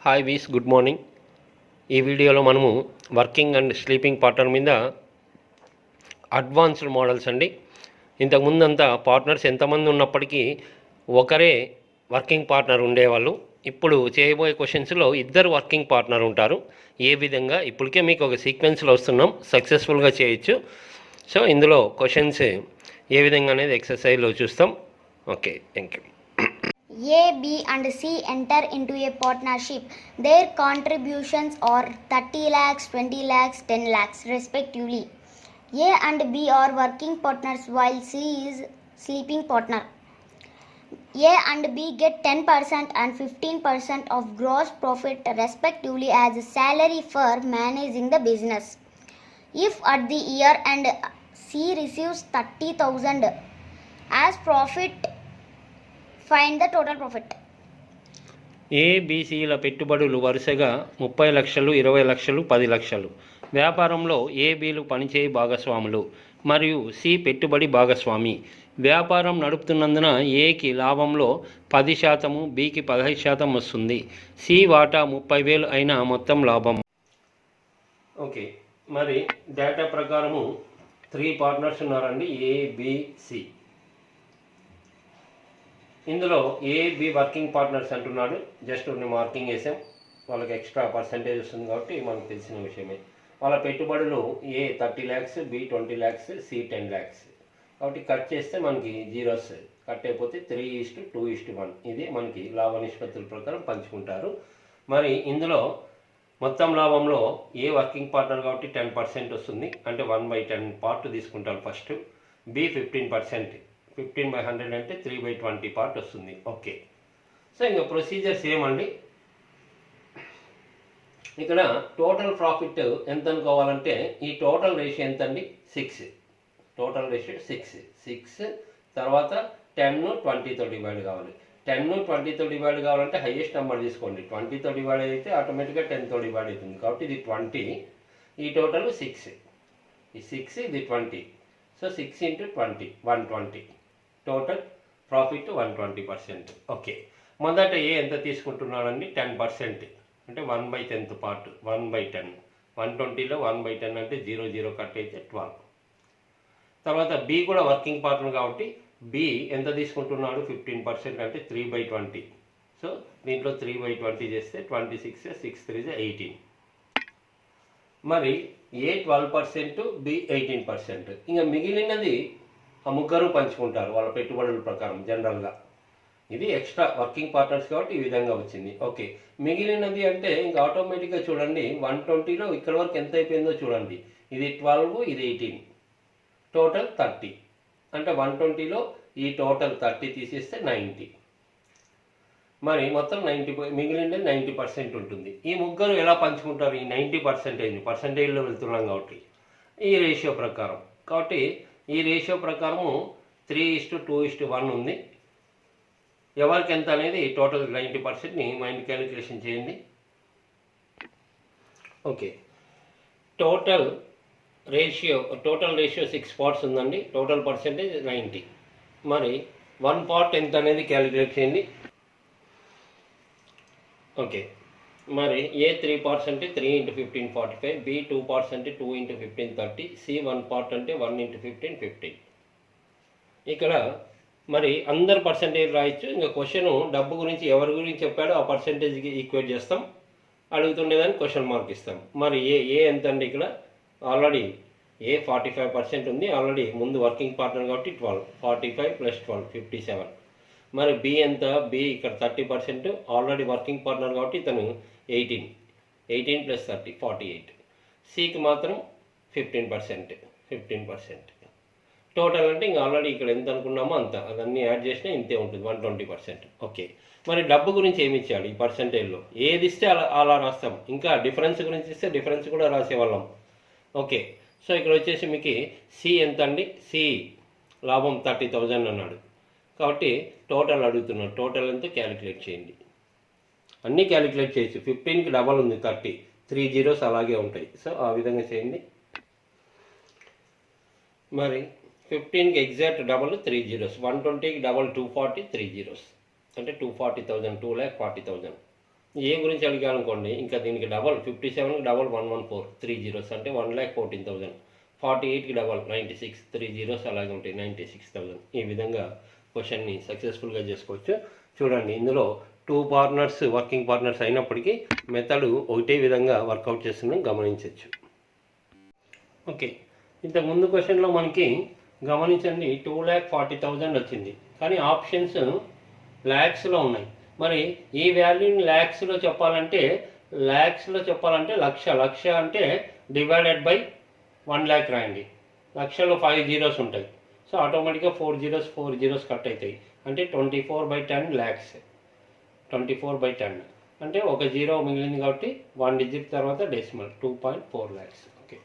Hi వీస్, good morning. ఈ వీడియోలో మనము వర్కింగ్ అండ్ స్లీపింగ్ పార్ట్నర్ మీద అడ్వాన్స్డ్ మోడల్స్ అండి. ఇంతకుముందంతా పార్ట్నర్స్ ఎంతమంది ఉన్నప్పటికీ ఒకరే వర్కింగ్ పార్ట్నర్ ఉండేవాళ్ళు. ఇప్పుడు చేయబోయే క్వశ్చన్స్లో ఇద్దరు వర్కింగ్ పార్ట్నర్ ఉంటారు. ఏ విధంగా ఇప్పటికే మీకు ఒక సీక్వెన్స్లో వస్తున్నాం, సక్సెస్ఫుల్గా చేయొచ్చు. సో ఇందులో క్వశ్చన్స్ ఏ విధంగా అనేది ఎక్సర్సైజ్లో చూస్తాం. Okay, thank you. A, B and C enter into a partnership. Their contributions are 30 lakhs, 20 lakhs, 10 lakhs respectively. A and B are working partners while C is sleeping partner. A and B get 10% and 15% of gross profit respectively as salary for managing the business. If at the year end C receives 30,000 as profit, find the total profit. ఏబిసిల పెట్టుబడులు వరుసగా 30 లక్షలు, 20 లక్షలు, 10 లక్షలు. వ్యాపారంలో ఏబీలు పనిచేయి భాగస్వాములు మరియు C పెట్టుబడి భాగస్వామి. వ్యాపారం నడుపుతున్నందున ఏకి లాభంలో 10%, బికి 15% వస్తుంది. సి వాటా 30,000 అయిన మొత్తం లాభం. ఓకే, మరి డేటా ప్రకారము 3 పార్ట్నర్స్ ఉన్నారండి, ఏబిసి. ఇందులో ఏబి వర్కింగ్ పార్ట్నర్స్ అంటున్నాడు. జస్ట్ మార్కింగ్ వేసాం, వాళ్ళకి ఎక్స్ట్రా పర్సంటేజ్ వస్తుంది కాబట్టి మనకు తెలిసిన విషయమే. వాళ్ళ పెట్టుబడులు A 30 lakhs, B 20 lakhs, C 10 lakhs. కాబట్టి కట్ చేస్తే మనకి జీరోస్ కట్ అయిపోతే 3:2:1. ఇది మనకి లాభ నిష్పత్తుల ప్రకారం పంచుకుంటారు. మరి ఇందులో మొత్తం లాభంలో ఏ వర్కింగ్ పార్ట్నర్ కాబట్టి 10% వస్తుంది, అంటే 1/10 పార్ట్ తీసుకుంటారు ఫస్ట్. బి 15%, 15/100 అంటే 3/20 పార్ట్ వస్తుంది. ఓకే, సో ఇంకా ప్రొసీజర్స్ ఏమండి, ఇక్కడ టోటల్ ప్రాఫిట్ ఎంత అనుకోవాలంటే ఈ టోటల్ రేషియో ఎంత అండి, 6. Total ratio 6. తర్వాత 10 20తో డివైడ్ కావాలి. 10 20తో డివైడ్ కావాలంటే హైయెస్ట్ నెంబర్ తీసుకోండి. 20తో డివైడ్ అయితే ఆటోమేటిక్గా 10తో డివైడ్ అవుతుంది కాబట్టి ఇది 20. ఈ టోటల్ 6, ఈ 6 ఇది 20. సో 6 × 20 120. Total profit 120%. ఓకే, మొదట ఏ ఎంత తీసుకుంటున్నాడండి, 10%, అంటే 1/10 పార్ట్. 1/10, 120లో 1/10 అంటే 0 కట్ అయితే 12. తర్వాత బి కూడా వర్కింగ్ పార్ట్నర్ కాబట్టి బి ఎంత తీసుకుంటున్నాడు, 15%, అంటే 3/20. సో దీంట్లో 3/20 చేస్తే 26, 6 3 18. మరి ఏ 12%, బి 18%. ఇంకా మిగిలినది ఆ ముగ్గురు పంచుకుంటారు వాళ్ళ పెట్టుబడుల ప్రకారం జనరల్గా. ఇది ఎక్స్ట్రా వర్కింగ్ పార్ట్నర్స్ కాబట్టి ఈ విధంగా వచ్చింది. ఓకే, మిగిలినది అంటే ఇంకా ఆటోమేటిక్గా చూడండి, 120లో ఇక్కడ వరకు ఎంత అయిపోయిందో చూడండి. ఇది 12, ఇది 18, టోటల్ 30. అంటే 120లో ఈ టోటల్ 30 తీసేస్తే 90. మరి మొత్తం 90, మిగిలినది 90% ఉంటుంది. ఈ ముగ్గురు ఎలా పంచుకుంటారు ఈ 90%? పర్సంటేజ్లో వెళ్తున్నాం కాబట్టి ఈ రేషియో ప్రకారం. కాబట్టి ఈ రేషియో ప్రకారము 3:2:1 ఉంది. ఎవరికి ఎంత అనేది టోటల్ 90%ని మైండ్ క్యాలిక్యులేషన్ చేయండి. ఓకే, టోటల్ రేషియో 6 పార్ట్స్ ఉందండి. Total percentage 90. మరి 1 పార్ట్ ఎంత అనేది క్యాలిక్యులేట్ చేయండి. ఓకే, మరి ఏ 3 పార్ట్స్ అంటే 3 × 15 45, బి 2 పార్ట్స్ అంటే 2 × 15 30, సి 1 పార్ట్ అంటే 1 × 15 50. ఇక్కడ మరి అందరు పర్సంటేజ్ రాయొచ్చు. ఇంకా క్వశ్చన్ డబ్బు గురించి ఎవరి గురించి చెప్పాడో ఆ పర్సంటేజ్కి ఈక్వేట్ చేస్తాం, అడుగుతుండేదాన్ని క్వశ్చన్ మార్క్ ఇస్తాం. మరి ఏ ఎంత అండి, ఇక్కడ ఆల్రెడీ ఏ 45% ఉంది. ఆల్రెడీ ముందు వర్కింగ్ పార్ట్నర్ కాబట్టి 12, 45 + 12 57. మరి బి ఎంత, బి ఇక్కడ 30%, ఆల్రెడీ వర్కింగ్ పార్ట్నర్ కాబట్టి ఇతను 18 + 30 48. సికి మాత్రం 15%. టోటల్ అంటే ఇంకా ఆల్రెడీ ఇక్కడ ఎంత అనుకున్నామో అంత, అదన్నీ యాడ్ చేసినా ఇంతే ఉంటుంది, 120%. ఓకే, మరి డబ్బు గురించి ఏమి ఇచ్చాడు ఈ పర్సంటేజ్లో? ఏది ఇస్తే అలా రాస్తాం. ఇంకా డిఫరెన్స్ గురించి ఇస్తే డిఫరెన్స్ కూడా రాసేవాళ్ళం. ఓకే, సో ఇక్కడ వచ్చేసి మీకు సి ఎంత అండి, సి లాభం 30,000 అన్నాడు కాబట్టి టోటల్ అడుగుతున్నాడు. టోటల్ ఎంత క్యాలిక్యులేట్ చేయండి. అన్నీ క్యాలిక్యులేట్ చేయొచ్చు. 15కి డబల్ ఉంది 30, 3 zeros అలాగే ఉంటాయి. సో ఆ విధంగా చేయండి. మరి 15కి ఎగ్జాక్ట్ డబల్ 3 zeros, 120కి డబల్ 240, 3 zeros అంటే 240,000, 2,40,000. ఏ గురించి అడిగానుకోండి ఇంకా దీనికి డబల్ 57కి డబల్ 114 3 జీరోస్ అంటే 1,14,000, 48కి డబల్ 96 3 జీరోస్ అలాగే ఉంటాయి 96,000. ఈ విధంగా క్వశ్చన్ని సక్సెస్ఫుల్గా చేసుకోవచ్చు. చూడండి ఇందులో 2 పార్ట్నర్స్ వర్కింగ్ పార్ట్నర్స్ అయినప్పటికీ మెథడ్ ఒకటే విధంగా వర్కౌట్ చేస్తుందని గమనించవచ్చు. ఓకే, ఇంతకుముందు క్వశ్చన్లో మనకి గమనించండి 2,40,000 వచ్చింది, కానీ ఆప్షన్స్ ల్యాక్స్లో ఉన్నాయి. మరి ఈ వాల్యూని ల్యాక్స్లో చెప్పాలంటే లక్ష అంటే డివైడెడ్ బై 1 lakh రాయండి. లక్షలో 5 జీరోస్ ఉంటాయి, సో ఆటోమేటిక్గా 4 జీరోస్ కట్ అవుతాయి. అంటే 24/10 lakhs. 24/10 అంటే ఒక జీరో మిగిలింది కాబట్టి 1 digit తర్వాత decimal 2.4 lakhs. Okay,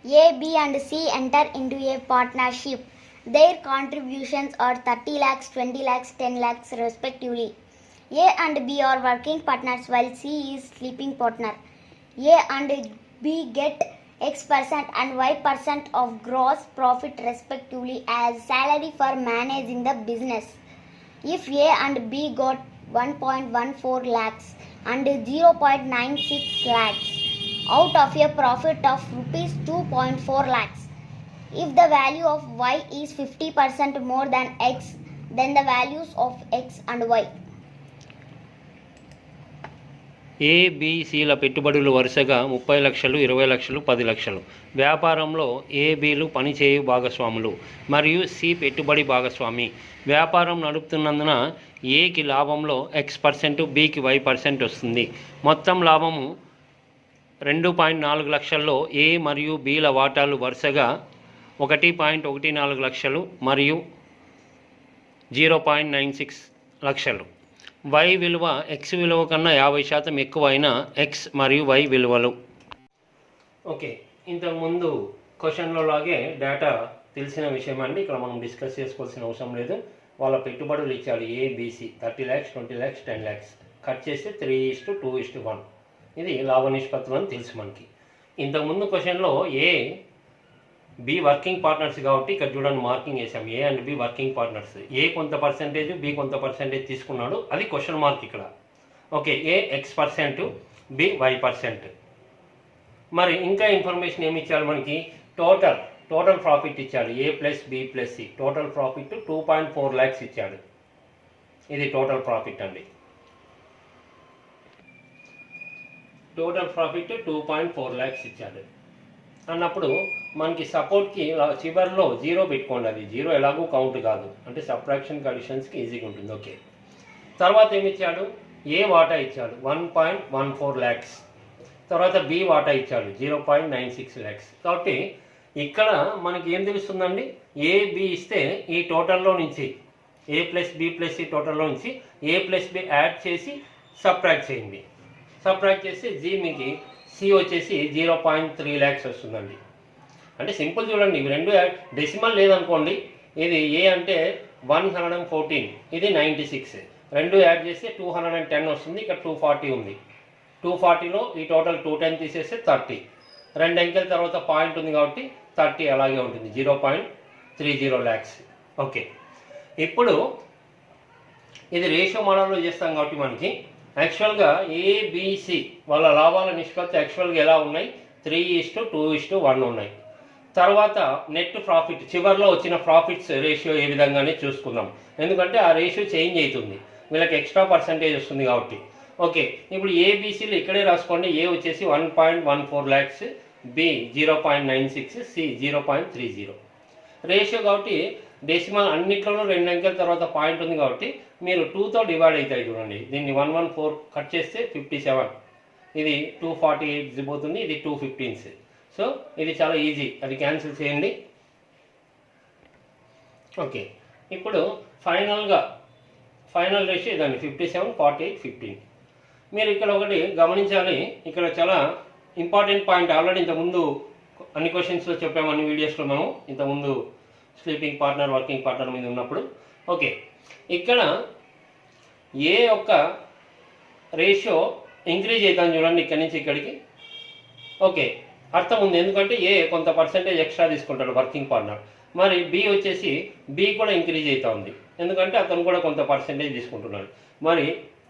A, B and C enter into a partnership. Their contributions are 30 lakhs, 20 lakhs, 10 lakhs respectively. A and B are working partners while C is sleeping partner. A and B get X% and Y% of gross profit respectively as salary for managing the business. If A and B got 1.14 lakhs and 0.96 lakhs out of a profit of rupees 2.4 lakhs. If the value of Y is 50% more than X, then the values of X and Y. ఏబిసిల పెట్టుబడులు వరుసగా 30 లక్షలు, 20 లక్షలు, 10 లక్షలు. వ్యాపారంలో ఏబిలు పనిచేయు భాగస్వాములు మరియు C పెట్టుబడి భాగస్వామి. వ్యాపారం నడుపుతున్నందున ఏకి లాభంలో X%, బికి Y% వస్తుంది. మొత్తం లాభము 2.4 లక్షల్లో ఏ మరియు బిల వాటాలు వరుసగా 1.14 లక్షలు మరియు 0.96 లక్షలు. Y విలువ X విలువ కన్నా 50% ఎక్కువైన X మరియు Y విలువలు. ఓకే, ఇంతకుముందు క్వశ్చన్లో లాగే డేటా తెలిసిన విషయం అండి, ఇక్కడ మనం డిస్కస్ చేసుకోవాల్సిన అవసరం లేదు. వాళ్ళ పెట్టుబడులు ఇచ్చాడు ABC 30 lakhs, 20 lakhs, 10 lakhs. Cut చేస్తే 3:2:1. ఇది లాభ నిష్పత్తులు అని తెలుసు మనకి. ఇంతకుముందు క్వశ్చన్లో ఏ బి వర్కింగ్ పార్ట్నర్స్ కాబట్టి ఇక్కడ చూడండి మార్కింగ్ వేసాం. A and B working partners. A కొంత పర్సెంటేజ్, బి కొంత పర్సెంటేజ్ తీసుకున్నాడు, అది క్వశ్చన్ మార్క్ ఇక్కడ. Okay, A X%, B Y%. మరి ఇంకా ఇన్ఫర్మేషన్ ఏమి ఇచ్చాడు మనకి? టోటల్ ప్రాఫిట్ ఇచ్చాడు. A plus B plus C total profit 2.4 lakhs ఇచ్చాడు. ఇది టోటల్ ప్రాఫిట్ అండి. టోటల్ ప్రాఫిట్ 2.4 lakhs ఇచ్చాడు అన్నప్పుడు మనకి సపోర్ట్కి చివరిలో 0 పెట్టుకోండి. అది 0 ఎలాగో కౌంట్ కాదు, అంటే సబ్ట్రాక్షన్ కండిషన్స్కి ఈజీగా ఉంటుంది. ఓకే, తర్వాత ఏమి ఇచ్చాడు? ఏ వాటా ఇచ్చాడు 1.14 lakhs. తర్వాత బి వాటా ఇచ్చాడు 0.96 lakhs. కాబట్టి ఇక్కడ మనకి ఏం తెలుస్తుందండి? ఏ బి ఇస్తే ఈ టోటల్లో నుంచి ఏ ప్లస్ బి ప్లస్ సి టోటల్లో నుంచి ఏ ప్లస్ బి యాడ్ చేసి సబ్ట్రాక్ట్ చేయండి. సబ్ట్రాక్ట్ చేస్తే జీ మీకు సి వచ్చేసి 0.3 lakhs వస్తుందండి. అంటే సింపుల్ చూడండి, ఇవి రెండు డెసిమల్ లేదనుకోండి, ఇది ఏ అంటే 114, ఇది 96, రెండు యాడ్ చేస్తే 210 వస్తుంది. ఇక్కడ 240 ఉంది. 240లో ఈ టోటల్ 210 తీసేస్తే 30. రెండు అంకెల తర్వాత పాయింట్ ఉంది కాబట్టి 30 అలాగే ఉంటుంది, 0.30 lakhs. ఓకే, ఇప్పుడు ఇది రేషియో మోడల్లో చేస్తాం కాబట్టి మనకి యాక్చువల్గా ఏబిసి వాళ్ళ లాభాల నిష్పత్తి యాక్చువల్గా ఎలా ఉన్నాయి? 3:2:1 ఉన్నాయి. తర్వాత నెట్ ప్రాఫిట్ చివరిలో వచ్చిన ప్రాఫిట్స్ రేషియో ఏ విధంగానే చూసుకుందాం, ఎందుకంటే ఆ రేషియో చేంజ్ అవుతుంది, వీళ్ళకి ఎక్స్ట్రా పర్సంటేజ్ వస్తుంది కాబట్టి. ఓకే, ఇప్పుడు ఏబిసిలు ఇక్కడే రాసుకోండి. ఏ వచ్చేసి 1.14 lakhs, బి 0.96, సి 0.30 రేషియో కాబట్టి డెసిమల్ అన్నిట్లోనూ రెండు అంకెల తర్వాత పాయింట్ ఉంది కాబట్టి మీరు 2తో డివైడ్ అవుతాయి. చూడండి, దీన్ని 114 కట్ చేస్తే 57, ఇది 248 పోతుంది, ఇది 215. సో ఇది చాలా ఈజీ, అది క్యాన్సిల్ చేయండి. ఓకే, ఇప్పుడు ఫైనల్ రేషియో ఇదండి 57, 48, 15. మీరు ఇక్కడ ఒకటి గమనించాలి, ఇక్కడ చాలా ఇంపార్టెంట్ పాయింట్. ఆల్రెడీ ఇంతకుముందు అన్ని క్వశ్చన్స్లో చెప్పాము, అన్ని వీడియోస్లో మనం ఇంతకుముందు స్లీపింగ్ పార్ట్నర్ వర్కింగ్ పార్ట్నర్ మీద ఉన్నప్పుడు. ఓకే, ఇక్కడ ఏ యొక్క రేషియో ఇంక్రీజ్ అవుతాను చూడండి ఇక్కడి నుంచి ఇక్కడికి. ఓకే, అర్థం ఉంది, ఎందుకంటే ఏ కొంత పర్సెంటేజ్ ఎక్స్ట్రా తీసుకుంటాడు వర్కింగ్ పార్ట్నర్. మరి బి వచ్చేసి బి కూడా ఇంక్రీజ్ అవుతా ఉంది, ఎందుకంటే అతను కూడా కొంత పర్సెంటేజ్ తీసుకుంటున్నాడు. మరి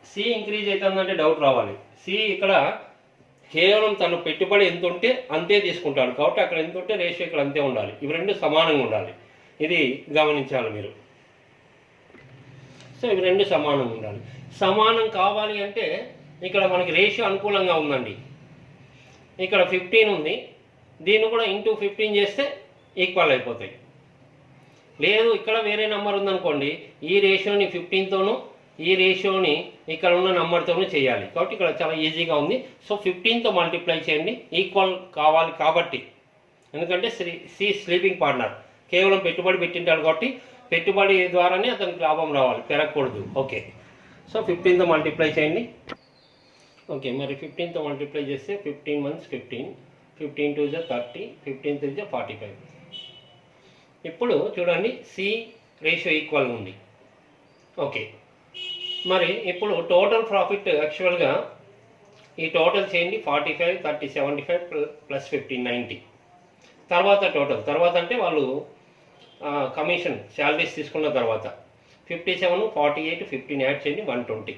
సి ఇంక్రీజ్ అవుతుందంటే డౌట్ రావాలి. సి ఇక్కడ కేవలం తను పెట్టుబడి ఎంత ఉంటే అంతే తీసుకుంటాడు కాబట్టి అక్కడ ఎంత ఉంటే రేషియో ఇక్కడ అంతే ఉండాలి. ఇవి రెండు సమానంగా ఉండాలి, ఇది గమనించాలి మీరు. సో ఇవి రెండు సమానంగా ఉండాలి. సమానం కావాలి అంటే ఇక్కడ మనకి రేషియో అనుకూలంగా ఉందండి. ఇక్కడ 15 ఉంది, దీన్ని కూడా ఇంటూ 15 చేస్తే ఈక్వల్ అయిపోతాయి. లేదు ఇక్కడ వేరే నెంబర్ ఉందనుకోండి, ఈ రేషియోని 15తోనూ ఈ రేషియోని ఇక్కడ ఉన్న నెంబర్తోనూ చేయాలి. కాబట్టి ఇక్కడ చాలా ఈజీగా ఉంది. సో 15తో మల్టిప్లై చేయండి, ఈక్వల్ కావాలి కాబట్టి. ఎందుకంటే సి స్లీపింగ్ పార్ట్నర్ కేవలం పెట్టుబడి పెట్టింటాడు కాబట్టి పెట్టుబడి ద్వారానే అతనికి లాభం రావాలి, పెరగకూడదు. ఓకే, సో 15తో మల్టిప్లై చేయండి. ఓకే, మరి 15తో మల్టిప్లై చేస్తే 15 మంత్స్ 15, 15 2 = 30, 15 3 = 45. ఇప్పుడు చూడండి సి రేషియో ఈక్వల్ ఉంది. ఓకే, మరి ఇప్పుడు టోటల్ ప్రాఫిట్ యాక్చువల్గా ఈ టోటల్ చేయండి. 45 30 75 ప్లస్ 15 90. తర్వాత అంటే వాళ్ళు కమిషన్ శాలరీస్ తీసుకున్న తర్వాత 57 48 15 యాడ్ చేయండి 120.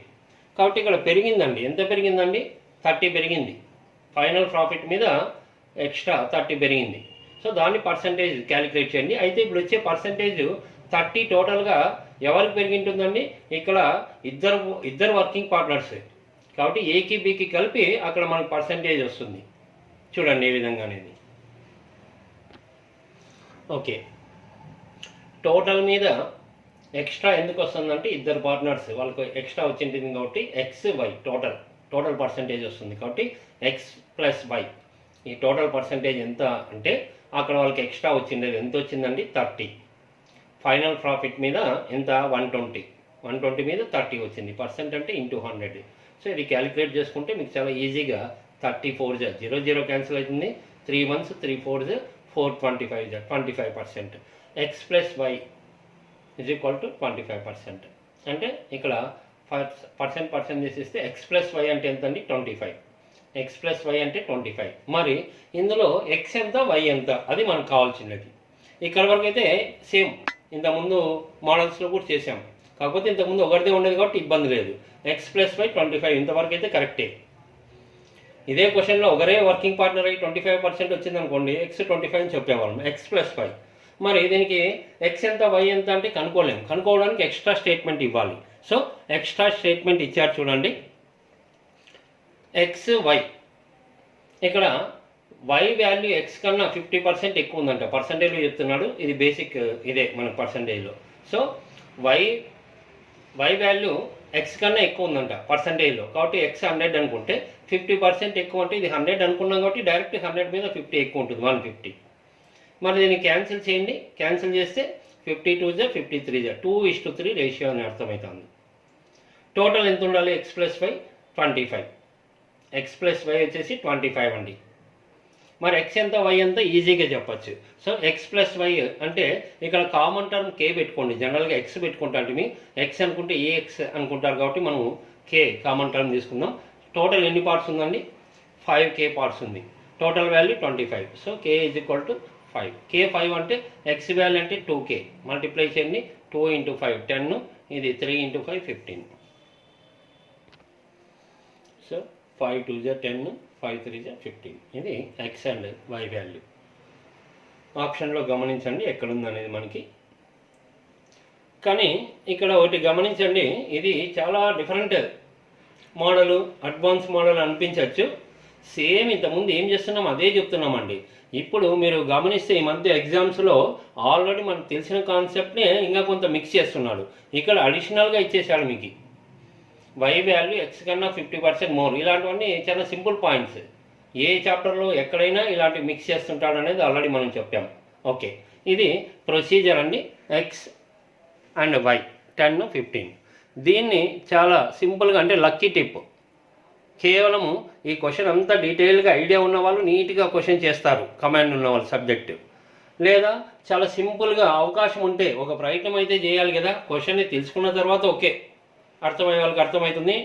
కాబట్టి ఇక్కడ పెరిగిందండి. ఎంత పెరిగిందండి? 30 పెరిగింది. ఫైనల్ ప్రాఫిట్ మీద ఎక్స్ట్రా 30 పెరిగింది. సో దాన్ని పర్సంటేజ్ క్యాలిక్యులేట్ చేయండి. అయితే ఇప్పుడు వచ్చే పర్సంటేజ్ 30 టోటల్గా ఎవరికి పెరిగింటుందండి? ఇక్కడ ఇద్దరు వర్కింగ్ పార్ట్నర్స్ కాబట్టి ఏకి బికి కలిపి అక్కడ మనకు పర్సంటేజ్ వస్తుంది. చూడండి ఏ విధంగా అనేది. ఓకే, టోటల్ మీద ఎక్స్ట్రా ఎందుకు వస్తుందంటే ఇద్దరు పార్ట్నర్స్ వాళ్ళకు ఎక్స్ట్రా వచ్చింది కాబట్టి ఎక్స్ వై టోటల్ పర్సంటేజ్ వస్తుంది. కాబట్టి ఎక్స్ ప్లస్ వై ఈ టోటల్ పర్సంటేజ్ ఎంత అంటే అక్కడ వాళ్ళకి ఎక్స్ట్రా వచ్చింది ఎంత వచ్చిందండి? 30. ఫైనల్ ప్రాఫిట్ మీద ఎంత? 120 మీద 30 వచ్చింది. పర్సెంట్ అంటే ఇంటూ 100. సో ఇది క్యాలిక్యులేట్ చేసుకుంటే మీకు చాలా ఈజీగా 34 0 0 క్యాన్సిల్ అవుతుంది. 3 months 3 4 4 25% x plus y is equal to 25%. అంటే ఇక్కడ పర్సెంట్ చేసేస్తే ఎక్స్ ప్లస్ వై అంటే ఎంత అండి? 25. ఎక్స్ ప్లస్ వై అంటే 25. మరి ఇందులో ఎక్స్ ఎంత వై ఎంత అది మనకు కావాల్సినది. ఇక్కడ వరకు అయితే సేమ్ ఇంతకుముందు మోడల్స్లో కూడా చేసాం, కాకపోతే ఇంతకుముందు ఒకటిదే ఉండేది కాబట్టి ఇబ్బంది లేదు. ఎక్స్ ప్లస్ వై 25 ఇంతవరకు అయితే కరెక్టే. ఇదే క్వశ్చన్లో ఒకరే వర్కింగ్ పార్ట్నర్ అయ్యి 25% వచ్చిందనుకోండి, ఎక్స్ 25 అని చెప్పేవాళ్ళం. ఎక్స్ ప్లస్ వై మరి దీనికి ఎక్స్ ఎంత వై ఎంత అంటే కనుక్కోలేము. కనుక్కోవడానికి ఎక్స్ట్రా స్టేట్మెంట్ ఇవ్వాలి. సో ఎక్స్ట్రా స్టేట్మెంట్ ఇచ్చారు చూడండి. ఎక్స్ వై ఇక్కడ వై వాల్యూ ఎక్స్ కన్నా 50% ఎక్కువ ఉందంట. పర్సంటేజ్లో చెప్తున్నాడు, ఇది బేసిక్ ఇదే మన పర్సంటేజ్లో. సో వై వాల్యూ ఎక్స్ కన్నా ఎక్కువ ఉందంట పర్సంటేజ్లో. కాబట్టి ఎక్స్ 100 అనుకుంటే 50% ఎక్కువ అంటే ఇది 100 అనుకున్నాం కాబట్టి డైరెక్ట్ 100 మీద 50 ఎక్కువ ఉంటుంది 150. మరి దీన్ని క్యాన్సిల్ చేయండి. క్యాన్సిల్ చేస్తే 52 53 2:3 రేషియో అని అర్థమవుతుంది. టోటల్ ఎంత ఉండాలి? X plus y 25. X plus y వచ్చేసి 25 అండి. మరి ఎక్స్ ఎంత వై ఎంత ఈజీగా చెప్పచ్చు. సో ఎక్స్ ప్లస్ వై అంటే ఇక్కడ కామన్ టర్మ్ కే పెట్టుకోండి. జనరల్గా ఎక్స్ పెట్టుకుంటారు, మీ ఎక్స్ అనుకుంటే ఏఎక్స్ అనుకుంటారు కాబట్టి మనం కే కామన్ టర్మ్ తీసుకుందాం. టోటల్ ఎన్ని పార్ట్స్ ఉందండి? 5k పార్ట్స్ ఉంది. Total value 25. So K is equal to 5. కే 5 అంటే ఎక్స్ వాల్యూ అంటే 2k. మల్టిప్లై చేయండి. 2 × 5 10, ఇది 3 × 5 15. సో 5 2 10, 5 3 15. ఇది ఎక్స్ అండ్ వై వాల్యూ. ఆప్షన్లో గమనించండి ఎక్కడుందనేది మనకి. కానీ ఇక్కడ ఒకటి గమనించండి, ఇది చాలా డిఫరెంట్ మోడలు, అడ్వాన్స్ మోడల్ అనిపించవచ్చు. సేమ్ ఇంతకుముందు ఏం చేస్తున్నాం అదే చెప్తున్నామండి. ఇప్పుడు మీరు గమనిస్తే ఈ మధ్య ఎగ్జామ్స్లో ఆల్రెడీ మనకు తెలిసిన కాన్సెప్ట్ని ఇంకా కొంత మిక్స్ చేస్తున్నాడు. ఇక్కడ అడిషనల్గా ఇచ్చేసాడు మీకు వై వాల్యూ ఎక్స్ కన్నా 50% మోర్. ఇలాంటివన్నీ చాలా సింపుల్ పాయింట్స్. ఏ చాప్టర్లో ఎక్కడైనా ఇలాంటివి మిక్స్ చేస్తుంటాడు అనేది ఆల్రెడీ మనం చెప్పాం. ఓకే, ఇది ప్రొసీజర్ అండి. X and y 10 15. దీన్ని చాలా సింపుల్గా అంటే లక్కీ టిప్, కేవలము ఈ క్వశ్చన్ అంతా డీటెయిల్గా ఐడియా ఉన్న వాళ్ళు నీట్గా క్వశ్చన్ చేస్తారు, కమాండ్ ఉన్న వాళ్ళు సబ్జెక్టు. లేదా చాలా సింపుల్గా అవకాశం ఉంటే ఒక ప్రయత్నం అయితే చేయాలి కదా. క్వశ్చన్ని తెలుసుకున్న తర్వాత ఓకే అర్థమయ్యే వాళ్ళకి అర్థమవుతుంది,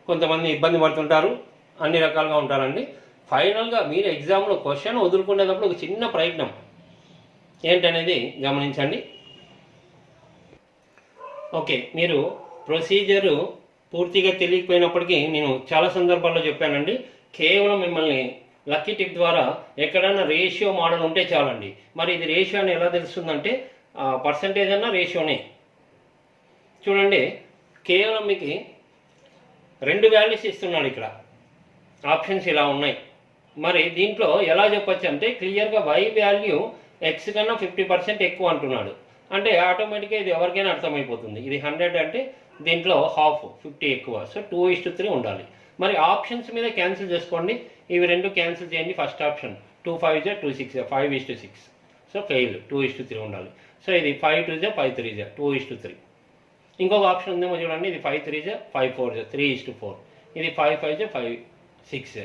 కొంతమంది ఇబ్బంది పడుతుంటారు, అన్ని రకాలుగా ఉంటారండి. ఫైనల్గా మీరు ఎగ్జామ్లో క్వశ్చన్ వదులుకునేటప్పుడు ఒక చిన్న ప్రయత్నం ఏంటనేది గమనించండి. ఓకే, మీరు ప్రొసీజరు పూర్తిగా తెలియకపోయినప్పటికీ నేను చాలా సందర్భాల్లో చెప్పానండి, కేవలం మిమ్మల్ని లక్కీ టిప్ ద్వారా ఎక్కడైనా రేషియో మోడల్ ఉంటే చాలండి. మరి ఇది రేషియో అని ఎలా తెలుస్తుందంటే పర్సంటేజ్ అన్న రేషియోనే. చూడండి, కేవలం మీకు 2 వాల్యూస్ ఇస్తున్నాడు. ఇక్కడ ఆప్షన్స్ ఇలా ఉన్నాయి. మరి దీంట్లో ఎలా చెప్పచ్చు అంటే క్లియర్గా y వాల్యూ x కన్నా 50% ఎక్కువ అంటున్నాడు. అంటే ఆటోమేటిక్గా ఇది ఎవరికైనా అర్థమైపోతుంది. ఇది 100 అంటే దీంట్లో హాఫ్ 50 ఎక్కువ. సో 2:3 ఉండాలి. మరి ఆప్షన్స్ మీద క్యాన్సిల్ చేసుకోండి. ఇవి 2 క్యాన్సిల్ చేయండి. First option 2 5 2 6 5:6. So fail. 2:3 ఉండాలి. సో ఇది 5 2 5 3 2:3. ఇంకొక ఆప్షన్ ఉందేమో చూడండి. ఇది 5 3 5 4 3:4. ఇది 5 5 5 6.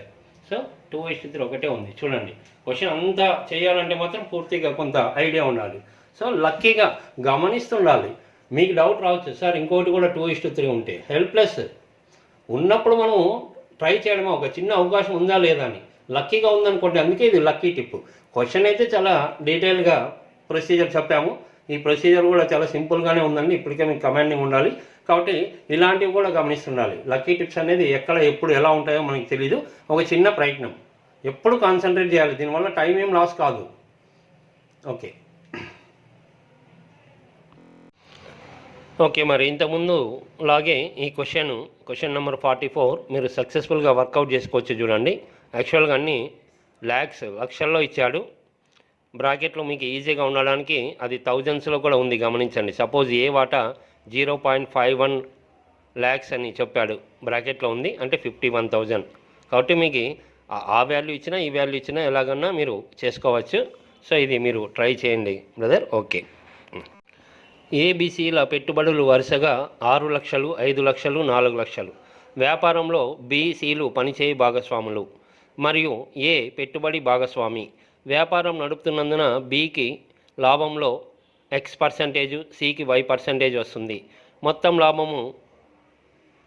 సో 2:3 ఒకటే ఉంది. చూడండి, క్వశ్చన్ అంతా చేయాలంటే మాత్రం పూర్తిగా కొంత ఐడియా ఉండాలి. సో లక్కీగా గమనిస్తుండాలి. మీకు డౌట్ రావచ్చు, సార్ ఇంకోటి కూడా 2:3 ఉంటే హెల్ప్లెస్ ఉన్నప్పుడు మనం ట్రై చేయడమా, ఒక చిన్న అవకాశం ఉందా లేదా అని. లక్కీగా ఉందనుకోండి, అందుకే ఇది లక్కీ టిప్. క్వశ్చన్ అయితే చాలా డీటెయిల్గా ప్రొసీజర్ చెప్పాము. ఈ ప్రొసీజర్ కూడా చాలా సింపుల్గానే ఉందండి. ఇప్పటికే మీకు కమాండింగ్ ఉండాలి కాబట్టి ఇలాంటివి కూడా గమనిస్తుండాలి. లక్కీ టిప్స్ అనేది ఎక్కడ ఎప్పుడు ఎలా ఉంటాయో మనకి తెలీదు. ఒక చిన్న ప్రయత్నం ఎప్పుడు కాన్సన్ట్రేట్ చేయాలి. దీనివల్ల టైం ఏం లాస్ కాదు. ఓకే, మరి ఇంతకుముందు లాగే ఈ క్వశ్చన్ నెంబర్ 44 మీరు సక్సెస్ఫుల్గా వర్కౌట్ చేసుకోవచ్చు. చూడండి, యాక్చువల్గా అన్నీ లక్షల్లో ఇచ్చాడు. బ్రాకెట్లో మీకు ఈజీగా ఉండడానికి అది థౌజండ్స్లో కూడా ఉంది, గమనించండి. సపోజ్ ఏ వాటా 0.51 lakhs అని చెప్పాడు, బ్రాకెట్లో ఉంది, అంటే 51,000. కాబట్టి మీకు ఆ వాల్యూ ఇచ్చినా ఈ వాల్యూ ఇచ్చినా ఎలాగన్నా మీరు చేసుకోవచ్చు. సో ఇది మీరు ట్రై చేయండి బ్రదర్. ఓకే, ఏబిసిల పెట్టుబడులు వరుసగా 6 లక్షలు, 5 లక్షలు, 4 లక్షలు. వ్యాపారంలో బిసిలు పనిచేయి భాగస్వాములు మరియు ఏ పెట్టుబడి భాగస్వామి. వ్యాపారం నడుపుతున్నందున బికి లాభంలో X%, సికి Y% వస్తుంది. మొత్తం లాభము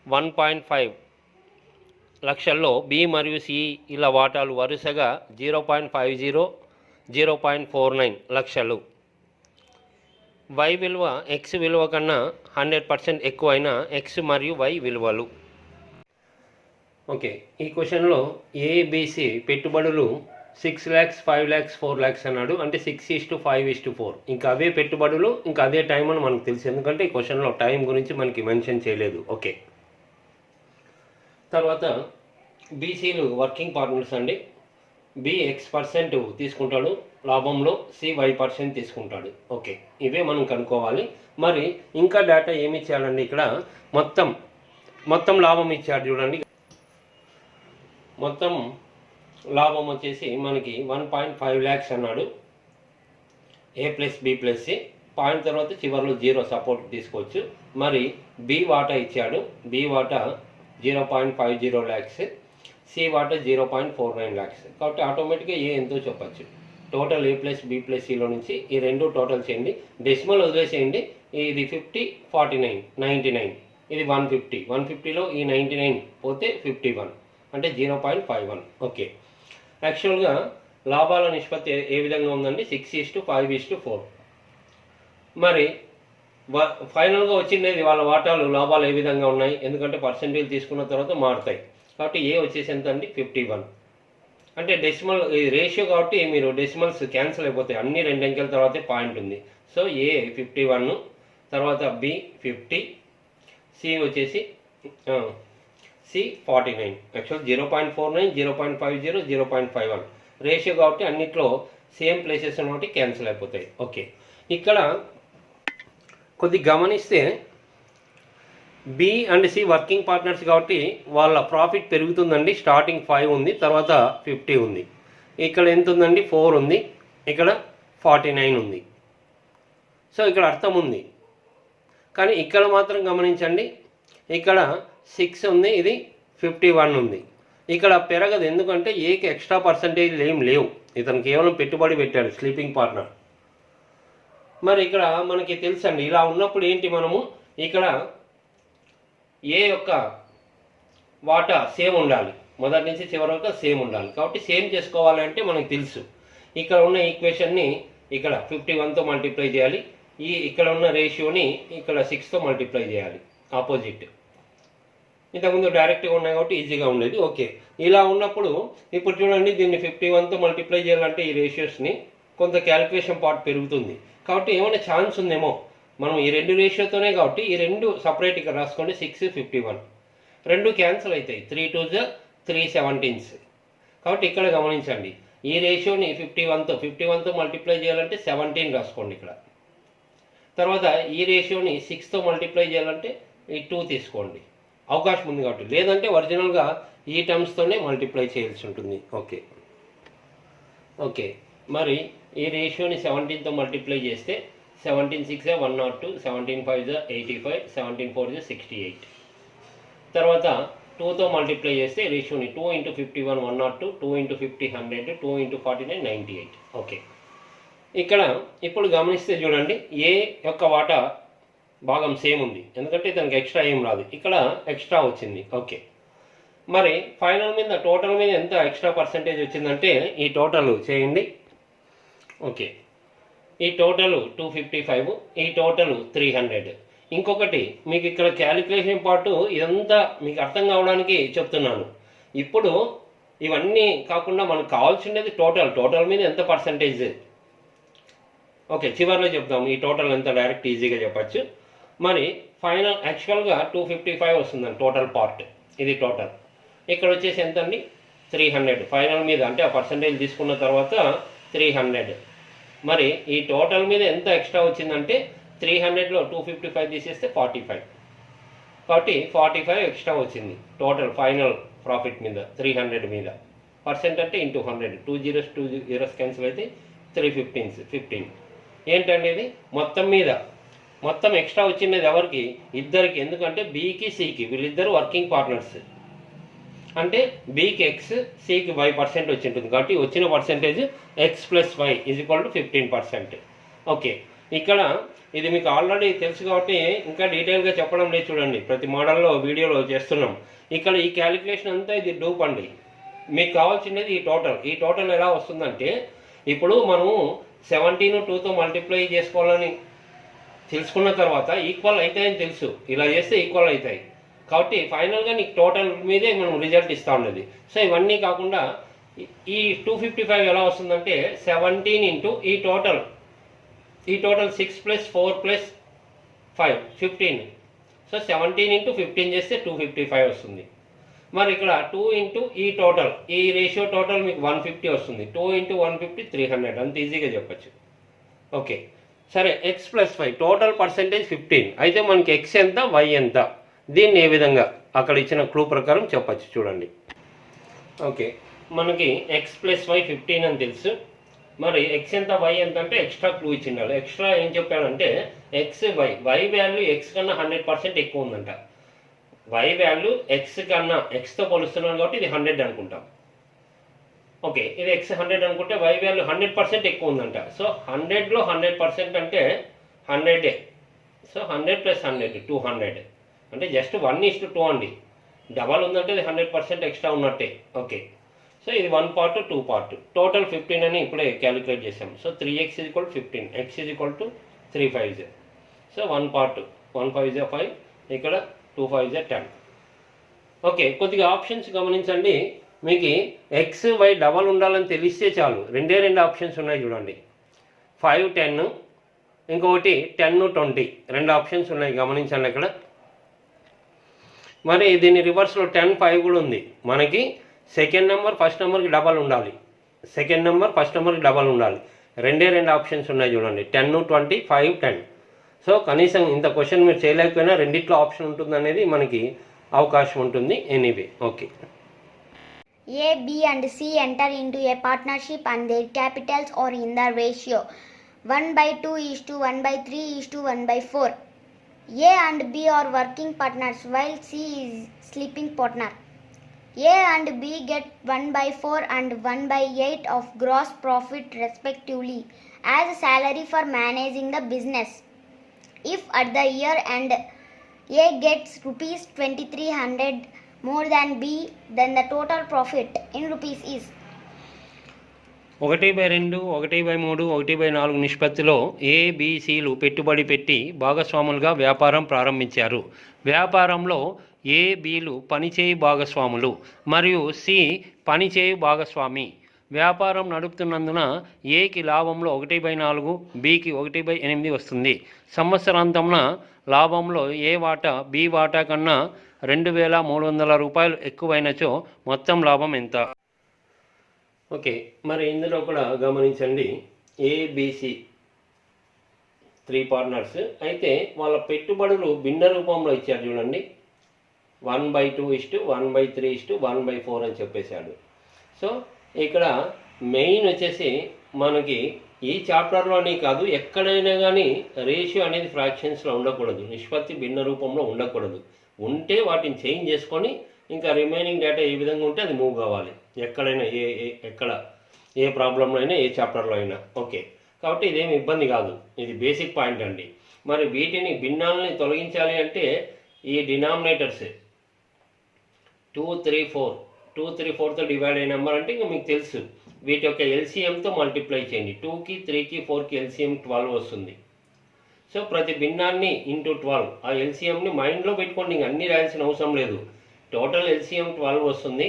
1.5 లక్షల్లో బి మరియు సి ఇలా వాటాలు వరుసగా 0.50, 0.49 లక్షలు. Y విలువ X విలువ కన్నా 100% ఎక్కువైన X మరియు Y విలువలు. ఓకే, ఈ క్వశ్చన్లో ఏబిసి పెట్టుబడులు 6 lakhs, 5 lakhs, 4 lakhs అన్నాడు. అంటే 6:5:4. ఇంకా అవే పెట్టుబడులు, ఇంకా అదే టైం అని మనకు తెలుసు. ఎందుకంటే ఈ క్వశ్చన్లో టైం గురించి మనకి మెన్షన్ చేయలేదు. ఓకే, తర్వాత బీసీలు వర్కింగ్ పార్ట్నర్స్ అండి. బి X% తీసుకుంటాడు లాభంలో, సి Y% తీసుకుంటాడు. ఓకే, ఇవే మనం కనుక్కోవాలి. మరి ఇంకా డేటా ఏమి ఇచ్చాడండి ఇక్కడ? మొత్తం లాభం ఇచ్చాడు. చూడండి, మొత్తం లాభం వచ్చేసి మనకి 1.5 lakhs అన్నాడు. A+B+C పాయింట్ తర్వాత చివరిలో 0 సపోర్ట్ తీసుకోవచ్చు. మరి బి వాటా ఇచ్చాడు. బి వాటా 0.50 lakhs, సి వాటా 0.49 lakhs. కాబట్టి ఆటోమేటిక్గా ఏ ఎంతో చెప్పచ్చు. టోటల్ A+B+Cలో నుంచి ఈ 2 టోటల్ చేయండి. డెసిమల్ వదిలేసేయండి. ఇది 50, 49, 99. ఇది 150. 150లో ఈ 99 పోతే 51, అంటే 0.51. ఓకే, యాక్చువల్గా లాభాల నిష్పత్తి ఏ విధంగా ఉందండి? 6:5:4. మరి ఫైనల్గా వచ్చింది వాళ్ళ వాటాలు లాభాలు ఏ విధంగా ఉన్నాయి? ఎందుకంటే పర్సెంటేజ్ తీసుకున్న తర్వాత మారుతాయి. కాబట్టి ఏ వచ్చేసి ఎంత అండి? 51. అంటే డెసిమల్ రేషియో కాబట్టి మీరు డెసిమల్స్ క్యాన్సిల్ అయిపోతాయి. అన్ని 2 అంకెల తర్వాతే పాయింట్ ఉంది. సో ఏ 51, తర్వాత బి 50, సి వచ్చేసి సి 49. యాక్చువల్ 0.49, 0.50, 0.51 రేషియో కాబట్టి అన్నిట్లో సేమ్ ప్లేసెస్ కాబట్టి క్యాన్సిల్ అయిపోతాయి. ఓకే, ఇక్కడ కొద్దిగా గమనిస్తే B and C working partners కాబట్టి వాళ్ళ ప్రాఫిట్ పెరుగుతుందండి. స్టార్టింగ్ 5 ఉంది, తర్వాత 50 ఉంది. ఇక్కడ ఎంత ఉందండి? 4 ఉంది, ఇక్కడ 49 ఉంది. సో ఇక్కడ అర్థం ఉంది. కానీ ఇక్కడ మాత్రం గమనించండి, ఇక్కడ 6 ఉంది, ఇది 51 ఉంది. ఇక్కడ పెరగదు. ఎందుకంటే ఏకి ఎక్స్ట్రా పర్సంటేజ్ ఏం లేవు. ఇతను కేవలం పెట్టుబడి పెట్టాడు, స్లీపింగ్ పార్ట్నర్. మరి ఇక్కడ మనకి తెలుసండి, ఇలా ఉన్నప్పుడు ఏంటి, మనము ఇక్కడ ఏ యొక్క వాటా సేమ్ ఉండాలి, మొదటి నుంచి చివరి వరకు సేమ్ ఉండాలి. కాబట్టి సేమ్ చేసుకోవాలంటే మనకు తెలుసు, ఇక్కడ ఉన్న ఈక్వేషన్ని ఇక్కడ 51తో మల్టిప్లై చేయాలి. ఇక్కడ ఉన్న రేషియోని ఇక్కడ 6తో మల్టిప్లై చేయాలి, ఆపోజిట్. ఇంతకుముందు డైరెక్ట్గా ఉన్నాయి కాబట్టి ఈజీగా ఉండేది. ఓకే, ఇలా ఉన్నప్పుడు ఇప్పుడు చూడండి, దీన్ని 51తో మల్టిప్లై చేయాలంటే ఈ రేషియోస్ని కొంత క్యాలిక్యులేషన్ పార్ట్ పెరుగుతుంది. కాబట్టి ఏమైనా ఛాన్స్ ఉందేమో, మనం ఈ రెండు రేషియోతోనే కాబట్టి ఈ రెండు సపరేట్ ఇక్కడ రాసుకోండి. 6, 51 రెండు క్యాన్సిల్ అవుతాయి. 3 2s 3 17s. కాబట్టి ఇక్కడ గమనించండి, ఈ రేషియోని 51తో మల్టిప్లై చేయాలంటే 17 రాసుకోండి ఇక్కడ. తర్వాత ఈ రేషియోని 6తో మల్టిప్లై చేయాలంటే ఈ 2 తీసుకోండి, అవకాశం ఉంది కాబట్టి. లేదంటే ఒరిజినల్గా ఈ టర్మ్స్తోనే మల్టిప్లై చేయాల్సి ఉంటుంది. ఓకే, మరి ఈ రేషియోని 17తో మల్టిప్లై చేస్తే 17 6 102, 17 5 85, 17 4 68. తర్వాత 2తో మల్టిప్లై చేస్తే రేషియోని 2 × 51 102, 2 × 50 100, 2 × 49 98. ఓకే, ఇక్కడ ఇప్పుడు గమనిస్తే చూడండి, ఏ యొక్క వాటా భాగం సేమ్ ఉంది, ఎందుకంటే దానికి ఎక్స్ట్రా ఏం రాదు, ఇక్కడ ఎక్స్ట్రా వచ్చింది. ఓకే, మరి ఫైనల్ మీద టోటల్ మీద ఎంత ఎక్స్ట్రా పర్సంటేజ్ వచ్చిందంటే ఈ టోటల్ చేయండి. ఓకే, ఈ టోటల్ 255, ఈ టోటల్ 300. ఇంకొకటి మీకు ఇక్కడ క్యాలిక్యులేషన్ పార్టు ఇదంతా మీకు అర్థం కావడానికి చెప్తున్నాను. ఇప్పుడు ఇవన్నీ కాకుండా మనకు కావాల్సిండేది టోటల్ మీద ఎంత పర్సంటేజ్. ఓకే, చివరిలో చెప్దాం ఈ టోటల్ ఎంత, డైరెక్ట్ ఈజీగా చెప్పచ్చు. మరి ఫైనల్ యాక్చువల్గా 255 వస్తుందండి టోటల్ పార్ట్, ఇది టోటల్. ఇక్కడ వచ్చేసి ఎంత అండి, 300 ఫైనల్ మీద, అంటే ఆ పర్సంటేజ్ తీసుకున్న తర్వాత 300. మరి ఈ టోటల్ మీద ఎంత ఎక్స్ట్రా వచ్చిందంటే 300లో 255 తీసేస్తే 45, కాబట్టి 45 ఎక్స్ట్రా వచ్చింది టోటల్ ఫైనల్ ప్రాఫిట్ మీద 300 మీద. పర్సెంట్ అంటే ఇంటూ 100, 2 zeros క్యాన్సిల్ అయితే 3 15s 15. ఏంటండి ఇది మొత్తం ఎక్స్ట్రా వచ్చినది ఎవరికి, ఇద్దరికి. ఎందుకంటే బీకి సికి వీళ్ళిద్దరు వర్కింగ్ పార్ట్నర్స్, అంటే బీకి ఎక్స్ సికి y% వచ్చి ఉంటుంది. కాబట్టి వచ్చిన పర్సెంటేజ్ x + y = 15%. ఓకే, ఇక్కడ ఇది మీకు ఆల్రెడీ తెలుసు కాబట్టి ఇంకా డీటెయిల్గా చెప్పడం లేదు. చూడండి, ప్రతి మోడల్లో వీడియోలో చేస్తున్నాం. ఇక్కడ ఈ క్యాలిక్యులేషన్ అంతా ఇది డూప్ అండి. మీకు కావాల్సినది ఈ టోటల్ ఎలా వస్తుందంటే, ఇప్పుడు మనము 17 2తో మల్టిప్లై చేసుకోవాలని తెలుసుకున్న తర్వాత ఈక్వల్ అవుతాయని తెలుసు, ఇలా చేస్తే ఈక్వల్ అవుతాయి. కాబట్టి ఫైనల్గా నీకు టోటల్ మీదే మనం రిజల్ట్ ఇస్తూ ఉండేది. సో ఇవన్నీ కాకుండా ఈ 255 ఎలా వస్తుందంటే 17 ఇంటూ ఈ టోటల్ 6 + 4 + 5 15. సో 17 ఇంటూ 15 చేస్తే 255 వస్తుంది. మరి ఇక్కడ 2 ఇంటూ ఈ టోటల్, ఈ రేషియో టోటల్ మీకు 150 వస్తుంది. 2 ఇంటూ 150 300, అంత ఈజీగా చెప్పచ్చు. ఓకే, సరే, x + y టోటల్ పర్సెంటేజ్ 15. అయితే మనకి x ఎంత, y ఎంత, దీన్ని ఏ విధంగా అక్కడ ఇచ్చిన క్లూ ప్రకారం చెప్పచ్చు. చూడండి, ఓకే, మనకి x + y 15 అని తెలుసు. మరి x ఎంత, y ఎంత అంటే ఎక్స్ట్రా క్లూ ఇచ్చిండాలి. ఎక్స్ట్రా ఏం చెప్పాడంటే x y వాల్యూ x కన్నా 100% ఎక్కువ ఉందంట. y వాల్యూ x కన్నా, xతో పోలుస్తున్నాం కాబట్టి ఇది 100 అనుకుంటాం. ఓకే, ఇది x 100 అనుకుంటే y వాల్యూ 100% ఎక్కువ ఉందంట. సో 100లో 100% అంటే 100. సో 100 + 100 200, అంటే జస్ట్ 1:2 అండి. డబల్ ఉందంటే ఇది 100% ఎక్స్ట్రా ఉన్నట్టే. ఓకే, సో ఇది 1 పార్ట్ 2 పార్ట్, టోటల్ 15 అని ఇప్పుడే క్యాలిక్యులేట్ చేసాం. So 3x = 15, x = 3 5s. So 1 part 1 5s 5, ఇక్కడ 2 5s 10. ఓకే, కొద్దిగా ఆప్షన్స్ గమనించండి. మీకు x y డబల్ ఉండాలని తెలిస్తే చాలు. రెండు ఆప్షన్స్ ఉన్నాయి చూడండి, 5 10, ఇంకొకటి 10 20, రెండు ఆప్షన్స్ ఉన్నాయి గమనించండి ఇక్కడ. మరి దీని రివర్స్లో 10 5 కూడా ఉంది. మనకి సెకండ్ నెంబర్ ఫస్ట్ నెంబర్కి డబల్ ఉండాలి, సెకండ్ నెంబర్ ఫస్ట్ నెంబర్కి డబల్ ఉండాలి. రెండు ఆప్షన్స్ ఉన్నాయి చూడండి, 10 20 5 10. సో కనీసం ఇంత క్వశ్చన్ మీరు చేయలేకపోయినా రెండిట్లో ఆప్షన్ ఉంటుంది అనేది మనకి అవకాశం ఉంటుంది. Anyway, okay. A, B and C enter into a partnership and their capitals are in the ratio 1/2:1/3:1/4. A and B are working partners while C is sleeping partner. A and B get 1/4 and 1/8 of gross profit respectively as salary for managing the business. If at the year end A gets rupees 2300 more than B, then the total profit in rupees is 1/2, 1/3, 1/4 నిష్పత్తిలో ABCలు పెట్టుబడి పెట్టి భాగస్వాములుగా వ్యాపారం ప్రారంభించారు. వ్యాపారంలో ఏ బిలు పనిచేయు భాగస్వాములు మరియు C పనిచేయు భాగస్వామి. వ్యాపారం నడుపుతున్నందున ఏకి లాభంలో 1/4, బికి 1/8 వస్తుంది. సంవత్సరాంతంన లాభంలో ఏ వాటా బి వాటా కన్నా 2,300 రూపాయలు ఎక్కువైనచో మొత్తం లాభం ఎంత? ఓకే, మరి ఇందులో కూడా గమనించండి, ఏబిసి 3 పార్ట్నర్స్ అయితే వాళ్ళ పెట్టుబడులు భిన్న రూపంలో ఇచ్చారు చూడండి. 1/2 1/3 1/4 అని చెప్పేశాడు. సో ఇక్కడ మెయిన్ వచ్చేసి మనకి ఈ చాప్టర్లోనే కాదు, ఎక్కడైనా కానీ రేషియో అనేది ఫ్రాక్షన్స్లో ఉండకూడదు, నిష్పత్తి భిన్న రూపంలో ఉండకూడదు. ఉంటే వాటిని చేంజ్ చేసుకొని ఇంకా రిమైనింగ్ డేటా ఏ విధంగా ఉంటే అది మూవ్ కావాలి, ఎక్కడైనా ఎక్కడ ఏ ప్రాబ్లంలో అయినా ఏ చాప్టర్లో అయినా. ఓకే, కాబట్టి ఇదేమి ఇబ్బంది కాదు, ఇది బేసిక్ పాయింట్ అండి. మరి వీటిని భిన్నాలని తొలగించాలి అంటే ఈ డినామినేటర్స్ 2, 3, 4 2, 3, 4తో డివైడ్ అయిన నెంబర్ అంటే ఇంకా మీకు తెలుసు, వీటి యొక్క ఎల్సిఎంతో మల్టిప్లై చేయండి. 2కి 3కి 4కి ఎల్సిఎం 12 వస్తుంది. సో ప్రతి భిన్నాన్ని ఇంటూ 12, ఆ ఎల్సిఎంని మైండ్లో పెట్టుకోండి, ఇంక అన్నీ రాయాల్సిన అవసరం లేదు. టోటల్ ఎల్సిఎం 12 వస్తుంది.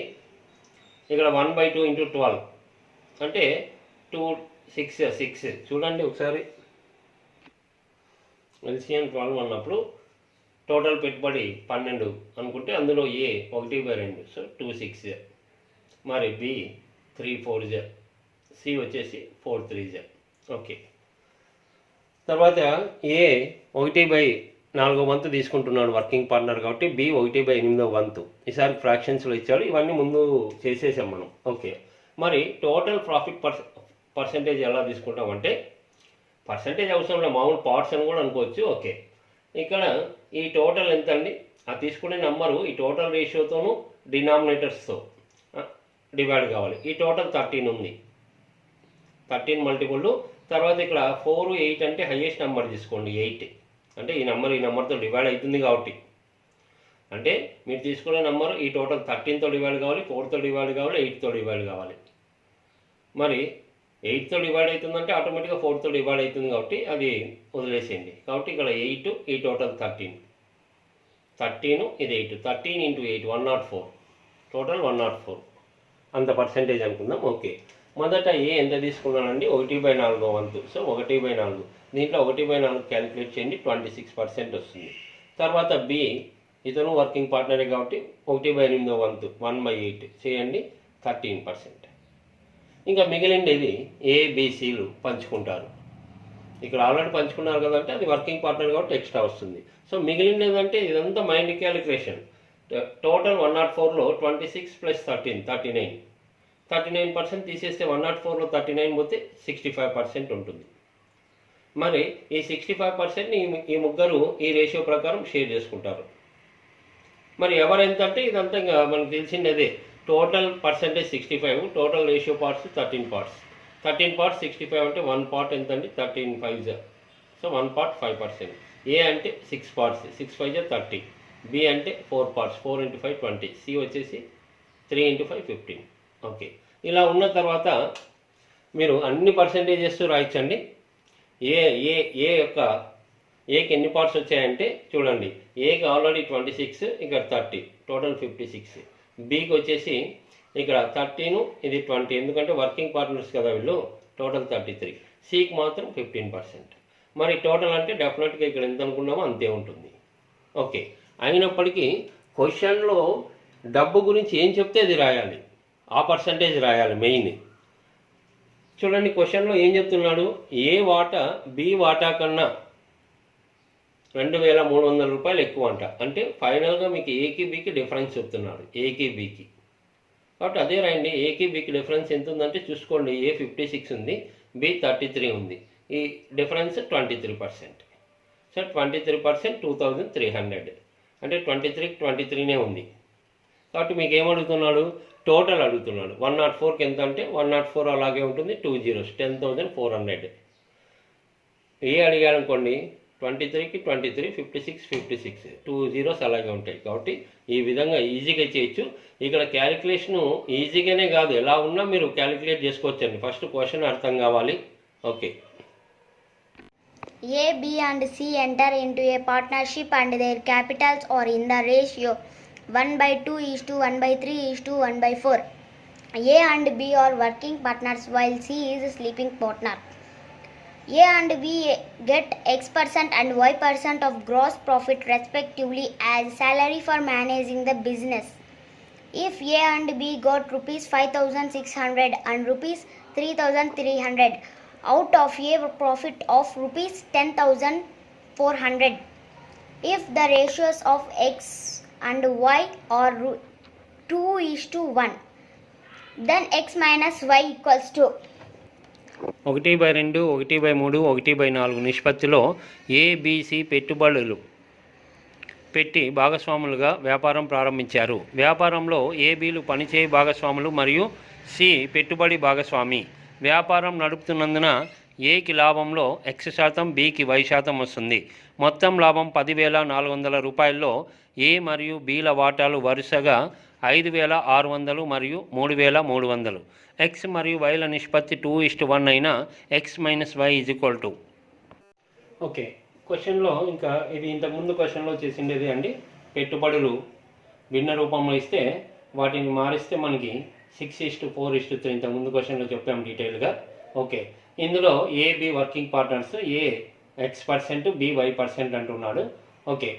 ఇక్కడ 1/2 ఇంటూ 12 అంటే 2, 6 చూడండి ఒకసారి. ఎల్సిఎం 12 అన్నప్పుడు టోటల్ పెట్టుబడి 12 అనుకుంటే అందులో ఏ 1/2, సో 2, 6. మరి బి 3, 4, సి వచ్చేసి 4, 3. ఓకే, తర్వాత ఏ 1/4 వంతు తీసుకుంటున్నాడు వర్కింగ్ పార్ట్నర్ కాబట్టి బి 1/8 వంతు. ఈసారి ఫ్రాక్షన్స్లో ఇచ్చాడు, ఇవన్నీ ముందు చేసేసాం మనం. ఓకే, మరి టోటల్ ప్రాఫిట్ పర్సంటేజ్ ఎలా తీసుకుంటామంటే, పర్సంటేజ్ అవసరం లేదు, మామూలు పార్ట్స్ అని కూడా అనుకోవచ్చు. ఓకే, ఇక్కడ ఈ టోటల్ ఎంత అండి, ఆ తీసుకునే నెంబరు ఈ టోటల్ రేషియోతోనూ డినామినేటర్స్తో డివైడ్ కావాలి. ఈ టోటల్ 13 ఉంది, 13 మల్టిపుల్. తర్వాత ఇక్కడ 4, 8 అంటే హైయెస్ట్ నెంబర్ తీసుకోండి. 8 అంటే ఈ నెంబర్తో డివైడ్ అవుతుంది కాబట్టి, అంటే మీరు తీసుకునే నెంబర్ ఈ టోటల్ 13తో డివైడ్ కావాలి, 4తో డివైడ్ కావాలి, 8తో డివైడ్ కావాలి. మరి 8తో డివైడ్ అవుతుందంటే ఆటోమేటిక్గా 4తో డివైడ్ అవుతుంది కాబట్టి అది వదిలేసేయండి. కాబట్టి ఇక్కడ 8, ఈ టోటల్ 13, ఇది 8, 13 ఇంటూ 8 104, టోటల్ 104 అంత పర్సెంటేజ్ అనుకుందాం. ఓకే, మొదట ఏ ఎంత తీసుకున్నానండి, 1/4 వంతు. సో 1/4, దీంట్లో 1/4 క్యాలిక్యులేట్ చేయండి, 26% వస్తుంది. తర్వాత బి, ఇతను వర్కింగ్ పార్ట్నరే కాబట్టి 1/8 వంతు 1/8 చేయండి, 13%. ఇంకా మిగిలిండేది ఏబిసిలు పంచుకుంటారు. ఇక్కడ ఆల్రెడీ పంచుకున్నారు కదంటే అది వర్కింగ్ పార్ట్నర్ కాబట్టి ఎక్స్ట్రా వస్తుంది. సో మిగిలిండేదంటే ఇదంతా మైండ్ క్యాలిక్యులేషన్. టోటల్ 104లో 26 + 13 39% తీసేస్తే 104లో 39 పోతే 65% ఉంటుంది. మరి ఈ 65%ని ఈ ముగ్గురు ఈ రేషియో ప్రకారం షేర్ చేసుకుంటారు. మరి ఎవరెంత అంటే ఇదంతా ఇంకా మనకు తెలిసిందే, total percentage 65, total ratio parts 13 parts. 13 parts 65 అంటే 1 పార్ట్ ఎంత అండి, 13 5. So 1 part 5%. ఏ అంటే 6 పార్ట్స్, 6 5 30. బి అంటే 4 పార్ట్స్, 4 × 5 20. సి వచ్చేసి 3 × 5 15. ఓకే, ఇలా ఉన్న తర్వాత మీరు అన్ని పర్సెంటేజెస్ రాయించండి. ఏకి ఎన్ని పార్ట్స్ వచ్చాయంటే చూడండి, ఏకి ఆల్రెడీ 26, ఇక్కడ 30, టోటల్ 56. బికి వచ్చేసి ఇక్కడ 13, ఇది 20, ఎందుకంటే వర్కింగ్ పార్ట్నర్స్ కదా వీళ్ళు, టోటల్ 33. సికి మాత్రం 15%. మరి టోటల్ అంటే డెఫినెట్గా ఇక్కడ ఎంత అనుకున్నామో అంతే ఉంటుంది. ఓకే, అయినప్పటికీ క్వశ్చన్లో డబ్బు గురించి ఏం చెప్తే అది రాయాలి, ఆ పర్సంటేజ్ రాయాలి మెయిన్. చూడండి క్వశ్చన్లో ఏం చెప్తున్నాడు, ఏ వాటా బి వాటా కన్నా 2,300 రూపాయలు ఎక్కువ అంట. అంటే ఫైనల్గా మీకు ఏకి బికి డిఫరెన్స్ చెప్తున్నాడు, ఏకి బికి. కాబట్టి అదే రాయండి, ఏకి బికి డిఫరెన్స్ ఎంత ఉందంటే చూసుకోండి, ఏ 56 ఉంది, బి 33 ఉంది. ఈ డిఫరెన్స్ 23%. సో 23% 2,300 అంటే 23కి 23నే ఉంది. కాబట్టి మీకు ఏమడుగుతున్నాడు, టోటల్ అడుగుతున్నాడు. 104కి ఎంత అంటే 104 అలాగే ఉంటుంది, 2 zeros 10,400. ఏ అడిగాడు అనుకోండి, 23కి 23, 56 56, 2 zeros అలాగే ఉంటాయి. కాబట్టి ఈ విధంగా ఈజీగా చేయొచ్చు. ఇక్కడ క్యాలిక్యులేషను ఈజీగానే కాదు, ఎలా ఉన్నా మీరు క్యాలిక్యులేట్ చేసుకోవచ్చండి. ఫస్ట్ క్వశ్చన్ అర్థం కావాలి. Okay, A, B and C enter into a partnership and their capitals are in the ratio 1/2:1/3:1/4. A and B are working partners while C is a sleeping partner. A and B get X% and Y% of gross profit respectively as salary for managing the business. If A and B got rupees 5,600 and rupees 3,300 out of A profit of rupees 10,400, if the ratios of X and Y are 2:1, then X minus Y equals to 1/2, 1/3, 1/4 నిష్పత్తిలో ABC పెట్టుబడులు పెట్టి భాగస్వాములుగా వ్యాపారం ప్రారంభించారు. వ్యాపారంలో ఏబీలు పనిచేయ భాగస్వాములు మరియు C పెట్టుబడి భాగస్వామి. వ్యాపారం నడుపుతున్నందున ఏకి లాభంలో X%, బికి Y% వస్తుంది. మొత్తం లాభం 10,400 రూపాయల్లో ఏ మరియు బిల వాటాలు వరుసగా 5,600 మరియు 3,300. ఎక్స్ మరియు వైల నిష్పత్తి 2:1 అయినా x minus y is equal to. Okay, క్వశ్చన్లో ఇంకా ఇది ఇంతకుముందు క్వశ్చన్లో చేసిండేది అండి. పెట్టుబడులు భిన్న రూపంలో ఇస్తే వాటిని మారిస్తే మనకి 6:4:3 ఇంతకుముందు క్వశ్చన్లో చెప్పాం డీటెయిల్గా. ఓకే, ఇందులో A B working partners, A X% B Y% అంటున్నాడు. ఓకే,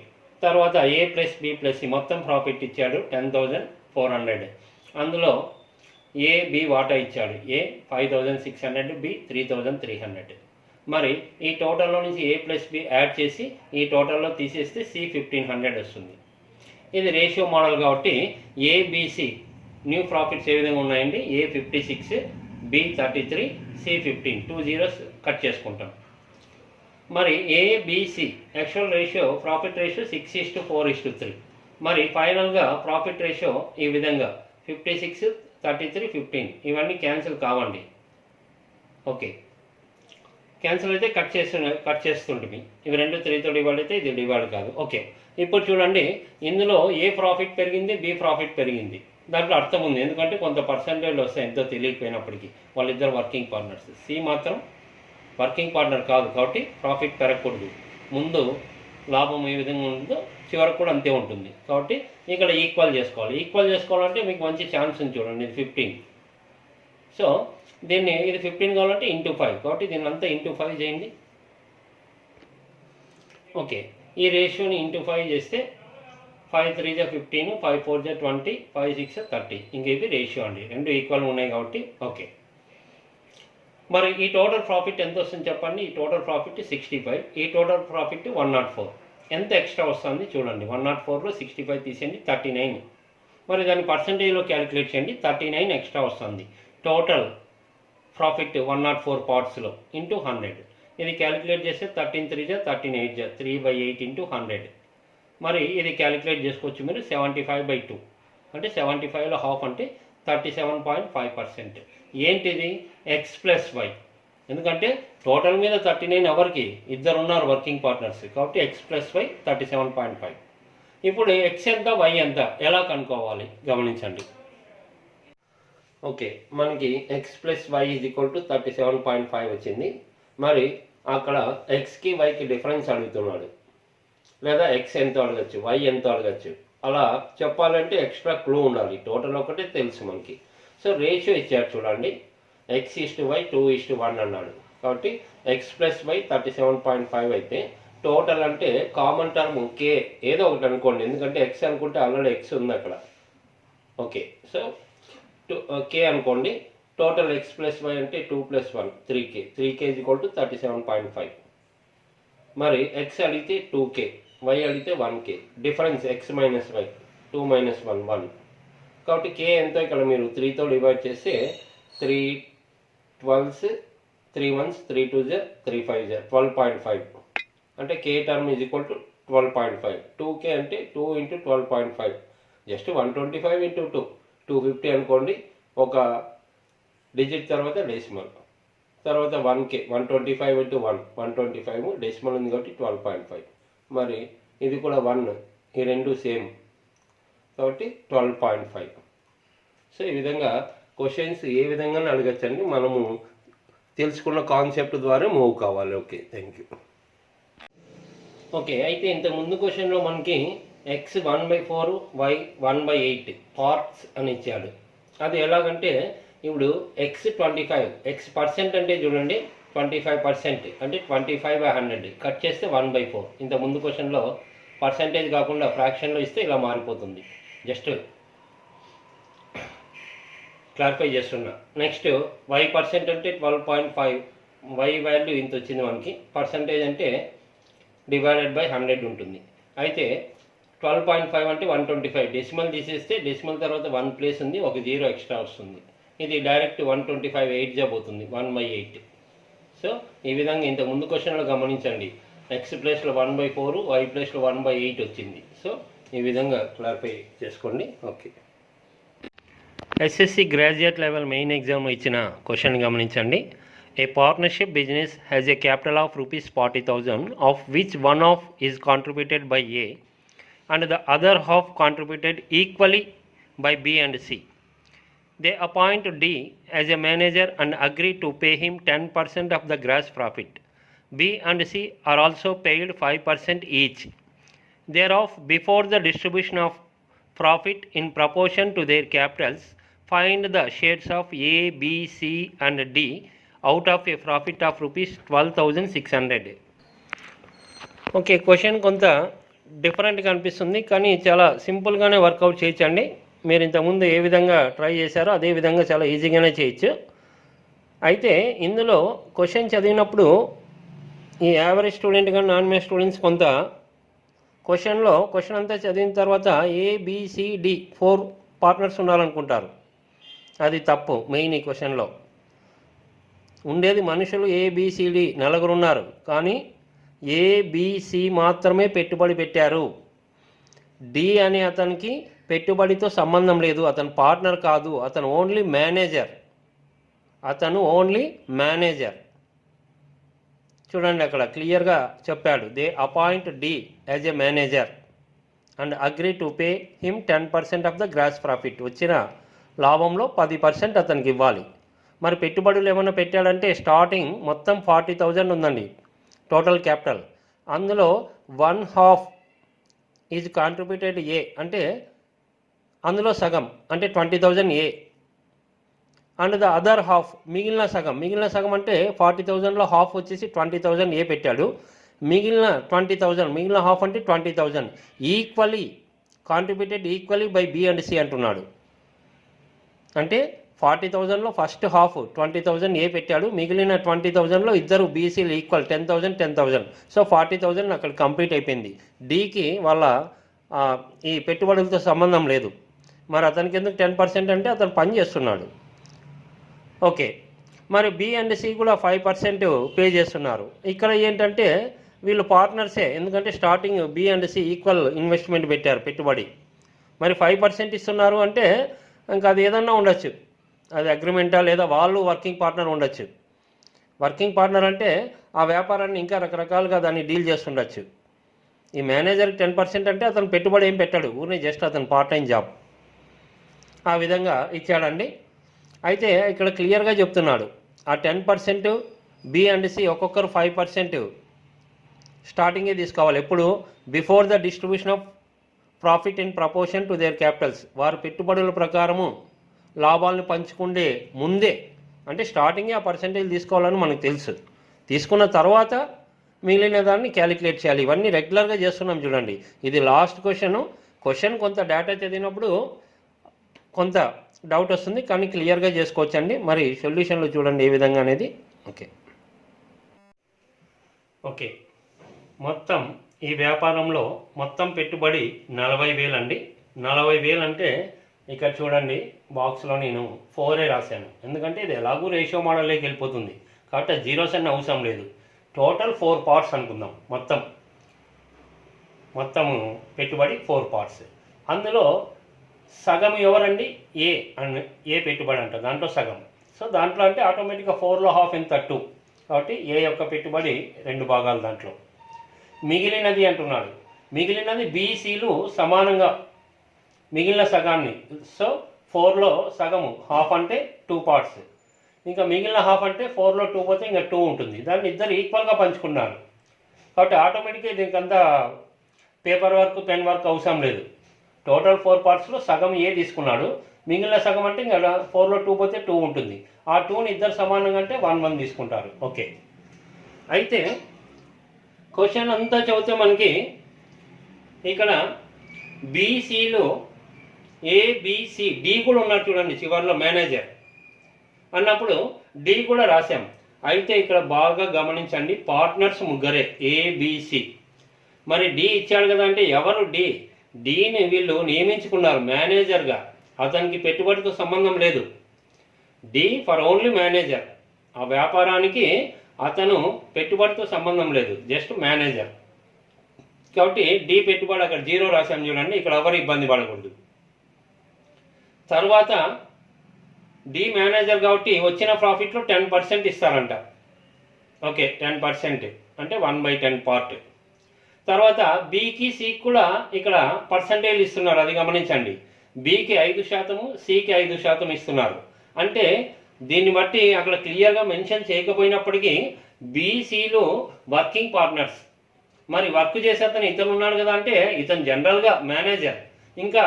తర్వాత A plus B plus C మొత్తం ప్రాఫిట్ ఇచ్చాడు 10,400. అందులో ఏ బి వాటా ఇచ్చాడు. A 5,600, B 3,300. మరి ఈ టోటల్లో నుంచి ఏ ప్లస్ బి యాడ్ చేసి ఈ టోటల్లో తీసేస్తే సి 1,500 వస్తుంది. ఇది రేషియో మోడల్ కాబట్టి ఏబిసి న్యూ ప్రాఫిట్స్ ఏ విధంగా ఉన్నాయండి. A 56, B 33, C 15, 2 zeros cut చేసుకుంటాం. మరి ABC actual ratio profit ratio 6:4:3. మరి ఫైనల్గా ప్రాఫిట్ రేషియో ఈ విధంగా 56, 33, 15 ఇవన్నీ క్యాన్సిల్ కావండి. ఓకే, క్యాన్సిల్ అయితే కట్ చేస్తుంటుంది. ఇవి రెండు 3తో డివైడ్ అయితే ఇది డివైడ్ కాదు. ఓకే, ఇప్పుడు చూడండి, ఇందులో ఏ ప్రాఫిట్ పెరిగింది, బి ప్రాఫిట్ పెరిగింది. దాంట్లో అర్థం ఉంది, ఎందుకంటే కొంత పర్సంటేజ్ వస్తాయి ఎంతో తెలియకపోయినప్పటికీ. వాళ్ళిద్దరు వర్కింగ్ పార్ట్నర్స్. సి మాత్రం వర్కింగ్ పార్ట్నర్ కాదు కాబట్టి ప్రాఫిట్ పెరగకూడదు. ముందు లాభం ఏ విధంగా ఉంటుందో చివరకు కూడా అంతే ఉంటుంది. కాబట్టి ఇక్కడ ఈక్వల్ చేసుకోవాలి. ఈక్వల్ చేసుకోవాలంటే మీకు మంచి ఛాన్స్ ఉంది. చూడండి, ఇది 15. సో దీన్ని ఇది 15 కావాలంటే × 5. కాబట్టి దీన్ని అంతా × 5 చేయండి. ఓకే, ఈ రేషియోని × 5 చేస్తే 5 3 15, 5 4 20, 5 6 30. ఇంక ఇవి రేషియో అండి. రెండు ఈక్వల్ ఉన్నాయి కాబట్టి ఓకే. మరి ఈ టోటల్ ప్రాఫిట్ ఎంత వస్తుంది చెప్పండి. ఈ టోటల్ ప్రాఫిట్ 65, ఈ టోటల్ ప్రాఫిట్ 104. ఎంత ఎక్స్ట్రా వస్తుంది చూడండి. 104లో 65 తీసేయండి, 39. మరి దాని పర్సంటేజ్లో క్యాలిక్యులేట్ చేయండి, 39 ఎక్స్ట్రా వస్తుంది. Total profit 104 పార్ట్స్లో × 100. ఇది క్యాలిక్యులేట్ చేస్తే 13 3 38, 3/8 × 100. మరి ఇది క్యాలిక్యులేట్ చేసుకోవచ్చు మీరు 75/2. అంటే 75లో హాఫ్ అంటే 37.5%. ఏంటిది ఎక్స్ ప్లస్ వై. ఎందుకంటే టోటల్ మీద 39 ఎవరికి ఇద్దరు ఉన్నారు వర్కింగ్ పార్ట్నర్స్ కాబట్టి ఎక్స్ ప్లస్ వై 37.5. ఇప్పుడు ఎక్స్ ఎంత వై ఎంత ఎలా కనుక్కోవాలి గమనించండి. ఓకే, మనకి x plus y is equal to 37.5 వచ్చింది. మరి అక్కడ ఎక్స్కి వైకి డిఫరెన్స్ అడుగుతున్నాడు, లేదా ఎక్స్ ఎంతో అడగచ్చు, వై ఎంతో అడగచ్చు. అలా చెప్పాలంటే ఎక్స్ట్రా క్లూ ఉండాలి. టోటల్ ఒకటే తెలుసు మనకి. సో రేషియో ఇచ్చారు చూడండి, X:Y 2:1 అన్నాడు. కాబట్టి ఎక్స్ ప్లస్ వై 37.5 అయితే టోటల్ అంటే కామన్ టర్మ్ కే ఏదో ఒకటి అనుకోండి. ఎందుకంటే ఎక్స్ అనుకుంటే ఆల్రెడీ ఎక్స్ ఉంది అక్కడ. ఓకే, సో కే అనుకోండి. టోటల్ ఎక్స్ ప్లస్ వై అంటే 2 + 1 3K. 3K = 37.5. మరి ఎక్స్ అడిగితే 2K, వై అడిగితే 1K. Difference x minus y 2 - 1 1. కాబట్టి కే ఎంతో ఇక్కడ మీరు 3తో డివైడ్ చేస్తే 3 12s 3 1s 3 2s 3 5s 12.5. అంటే K term is equal to 12.5. 2K అంటే 2 × 12.5. జస్ట్ 125 × 2 250 అనుకోండి. ఒక డిజిట్ తర్వాత డెసిమల్, తర్వాత 1K 125 × 1 125. డెసిమల్ ఉంది కాబట్టి 12.5. మరి ఇది కూడా 1, ఈ రెండు సేమ్ కాబట్టి 12.5. సో ఈ విధంగా క్వశ్చన్స్ ఏ విధంగా అడగచ్చండి. మనము తెలుసుకున్న కాన్సెప్ట్ ద్వారా మూవ్ కావాలి. Okay, thank you. ఓకే, అయితే ఇంతకు ముందు క్వశ్చన్లో మనకి ఎక్స్ 1/4 వై 1/8 పార్ట్స్ అని ఇచ్చాడు. అది ఎలాగంటే ఇప్పుడు ఎక్స్ 25, ఎక్స్ పర్సెంట్ అంటే చూడండి 25% అంటే 25/100 కట్ చేస్తే 1/4. ఇంత ముందు క్వశ్చన్లో పర్సెంటేజ్ కాకుండా ఫ్రాక్షన్లో ఇస్తే ఇలా మారిపోతుంది. జస్ట్ క్లారిఫై చేస్తున్నా. నెక్స్ట్ వై పర్సెంట్ అంటే 12.5, వై వాల్యూ ఇంత వచ్చింది మనకి. పర్సెంటేజ్ అంటే డివైడెడ్ బై 100 ఉంటుంది. అయితే 12.5 అంటే 125, డెసిమల్ తీసేస్తే డెసిమల్ తర్వాత 1 ప్లేస్ ఉంది, ఒక 0 ఎక్స్ట్రా వస్తుంది. ఇది డైరెక్ట్ 125 8 పోతుంది 1/8. సో ఈ విధంగా ఇంత ముందు క్వశ్చన్లో గమనించండి, ఎక్స్ ప్లేస్లో 1/4, వై ప్లేస్లో 1/8 వచ్చింది. సో ఈ విధంగా క్లారిఫై చేసుకోండి. Okay, SSC graduate level main exam ఇచ్చిన క్వశ్చన్ గమనించండి. ఏ partnership business has a capital of ₹40,000 of which one of is contributed by A and the other half contributed equally by B and C. They appoint D as a manager and agree to pay him 10% of the gross profit. B and C are also paid 5% each. Thereof, before the distribution of profit in proportion to their capitals, find the shares of A, B, C and D out of a profit of ₹12,600. Okay, question కొంత డిఫరెంట్గా అనిపిస్తుంది, కానీ చాలా సింపుల్గానే work out చేయొచ్చండి. మీరు ఇంతకుముందు ఏ విధంగా ట్రై చేశారో అదే విధంగా చాలా ఈజీగానే చేయొచ్చు. అయితే ఇందులో క్వశ్చన్ చదివినప్పుడు ఈ యావరేజ్ స్టూడెంట్ కానీ నాన్ మ్యాథ్స్ స్టూడెంట్స్ కొంత క్వశ్చన్ అంతా చదివిన తర్వాత ABCD 4 పార్ట్నర్స్ ఉండాలనుకుంటారు. అది తప్పు. మెయిన్ ఈ క్వశ్చన్లో ఉండేది మనుషులు ABCD 4 ఉన్నారు, కానీ ABC మాత్రమే పెట్టుబడి పెట్టారు. డి అనే అతనికి పెట్టుబడితో సంబంధం లేదు, అతను పార్ట్నర్ కాదు, అతను ఓన్లీ మేనేజర్. చూడండి అక్కడ క్లియర్గా చెప్పాడు. They appoint D as a manager and agree to pay him 10% of the gross profit. వచ్చిన లాభంలో 10% అతనికి ఇవ్వాలి. మరి పెట్టుబడులు ఏమైనా పెట్టాడంటే స్టార్టింగ్ మొత్తం 40,000 ఉందండి టోటల్ క్యాపిటల్. అందులో 1/2 ఈజ్ కాంట్రిబ్యూటెడ్ ఏ, అంటే అందులో సగం అంటే 20,000 ఏ, అండ్ ద అదర్ హాఫ్ మిగిలిన సగం అంటే 40,000లో హాఫ్ వచ్చేసి 20,000 ఏ పెట్టాడు. మిగిలిన 20,000, మిగిలిన హాఫ్ అంటే 20,000 equally contributed equally by B and C అంటున్నాడు. అంటే 40,000లో ఫస్ట్ హాఫ్ 20,000 ఏ పెట్టాడు, మిగిలిన 20,000లో ఇద్దరు బీసీలు ఈక్వల్ 10,000. సో 40,000 అక్కడ కంప్లీట్ అయిపోయింది. డీకి వాళ్ళ ఈ పెట్టుబడులతో సంబంధం లేదు. మరి అతనికి ఎందుకు 10% అంటే అతను పని చేస్తున్నాడు. ఓకే, మరి బి అండ్ సి కూడా 5% పే చేస్తున్నారు. ఇక్కడ ఏంటంటే వీళ్ళు పార్ట్నర్సే, ఎందుకంటే starting B and C equal investment పెట్టారు పెట్టుబడి. మరి 5% ఇస్తున్నారు అంటే ఇంకా అది ఏదన్నా ఉండొచ్చు, అది అగ్రిమెంటా లేదా వాళ్ళు వర్కింగ్ పార్ట్నర్ ఉండొచ్చు. వర్కింగ్ పార్ట్నర్ అంటే ఆ వ్యాపారాన్ని ఇంకా రకరకాలుగా దాన్ని డీల్ చేస్తుండొచ్చు. ఈ మేనేజర్కి 10% అంటే అతను పెట్టుబడి ఏం పెట్టాడు, ఊరిని జస్ట్ అతను పార్ట్ టైం జాబ్. ఆ విధంగా ఇచ్చాడండి. అయితే ఇక్కడ క్లియర్గా చెప్తున్నాడు, ఆ 10% బి అండ్ సి ఒక్కొక్కరు 5% స్టార్టింగే తీసుకోవాలి. ఎప్పుడు? Before the distribution of profit in proportion to their Capitals. వారు పెట్టుబడుల ప్రకారము లాభాలను పంచుకుండే ముందే, అంటే స్టార్టింగే ఆ పర్సెంటేజ్ తీసుకోవాలని మనకు తెలుసు. తీసుకున్న తర్వాత మిగిలిన దాన్ని క్యాలిక్యులేట్ చేయాలి. ఇవన్నీ రెగ్యులర్గా చేస్తున్నాం చూడండి. ఇది లాస్ట్ క్వశ్చన్ కొంత డేటా చదివినప్పుడు కొంత డౌట్ వస్తుంది, కానీ క్లియర్గా చేసుకోవచ్చండి. మరి సొల్యూషన్లో చూడండి ఏ విధంగా అనేది. ఓకే, మొత్తం ఈ వ్యాపారంలో మొత్తం పెట్టుబడి 40,000 అండి. 40,000 అంటే ఇక్కడ చూడండి బాక్స్లో నేను 4 రాశాను, ఎందుకంటే ఇది ఎలాగూ రేషియో మోడల్లోకి వెళ్ళిపోతుంది కాబట్టి జీరోస్ అన్న అవసరం లేదు. టోటల్ 4 పార్ట్స్ అనుకుందాం. మొత్తము పెట్టుబడి 4 పార్ట్స్. అందులో సగం ఎవరండి? ఏ పెట్టుబడి అంట, దాంట్లో సగం. సో దాంట్లో అంటే ఆటోమేటిక్గా 4లో హాఫ్ ఎంత 2, కాబట్టి ఏ యొక్క పెట్టుబడి 2 భాగాలు దాంట్లో. మిగిలినది అంటున్నాడు, మిగిలినది బీసీలు సమానంగా మిగిలిన సగాన్ని. సో 4లో సగము హాఫ్ అంటే 2 పార్ట్స్, ఇంకా మిగిలిన హాఫ్ అంటే 4లో 2 పోతే ఇంకా 2 ఉంటుంది. దాన్ని ఇద్దరు ఈక్వల్గా పంచుకున్నారు కాబట్టి ఆటోమేటిక్గా దీనికంతా పేపర్ వర్క్ పెన్ వర్క్ అవసరం లేదు. టోటల్ 4 పార్ట్స్లో సగం ఏ తీసుకున్నాడు, మిగిలిన సగం అంటే ఇంకా 4లో 2 పోతే 2 ఉంటుంది. ఆ 2ని ఇద్దరు సమానంగా అంటే 1 తీసుకుంటారు. ఓకే, అయితే క్వశ్చన్ అంతా చదివితే మనకి ఇక్కడ బీసీలో ఏబిసి డి కూడా ఉన్నాడు చూడండి చివరిలో మేనేజర్ అన్నప్పుడు డి కూడా రాశాం. అయితే ఇక్కడ బాగా గమనించండి, పార్ట్నర్స్ ముగ్గురే ఏబిసి. మరి డి ఇచ్చాడు కదా అంటే ఎవరు డి? డిని వీళ్ళు నియమించుకున్నారు మేనేజర్గా, అతనికి పెట్టుబడితో సంబంధం లేదు. డి ఫర్ ఓన్లీ మేనేజర్, ఆ వ్యాపారానికి అతను పెట్టుబడితో సంబంధం లేదు, జస్ట్ మేనేజర్. కాబట్టి డి పెట్టుబడి అక్కడ 0 రాశాం చూడండి, ఇక్కడ ఎవరు ఇబ్బంది పడకూడదు. తర్వాత డి మేనేజర్ కాబట్టి వచ్చిన ప్రాఫిట్లో 10% ఇస్తారంట. ఓకే, 10% అంటే 1/10 పార్ట్. తర్వాత బికి సికి కూడా ఇక్కడ పర్సంటేజ్ ఇస్తున్నారు, అది గమనించండి. బికి 5%, సికి 5% ఇస్తున్నారు. అంటే దీన్ని బట్టి అక్కడ క్లియర్గా మెన్షన్ చేయకపోయినప్పటికీ బీసీలు వర్కింగ్ పార్ట్నర్స్. మరి వర్క్ చేసే అతను ఇతను ఉన్నాడు కదా అంటే ఇతను జనరల్గా మేనేజర్, ఇంకా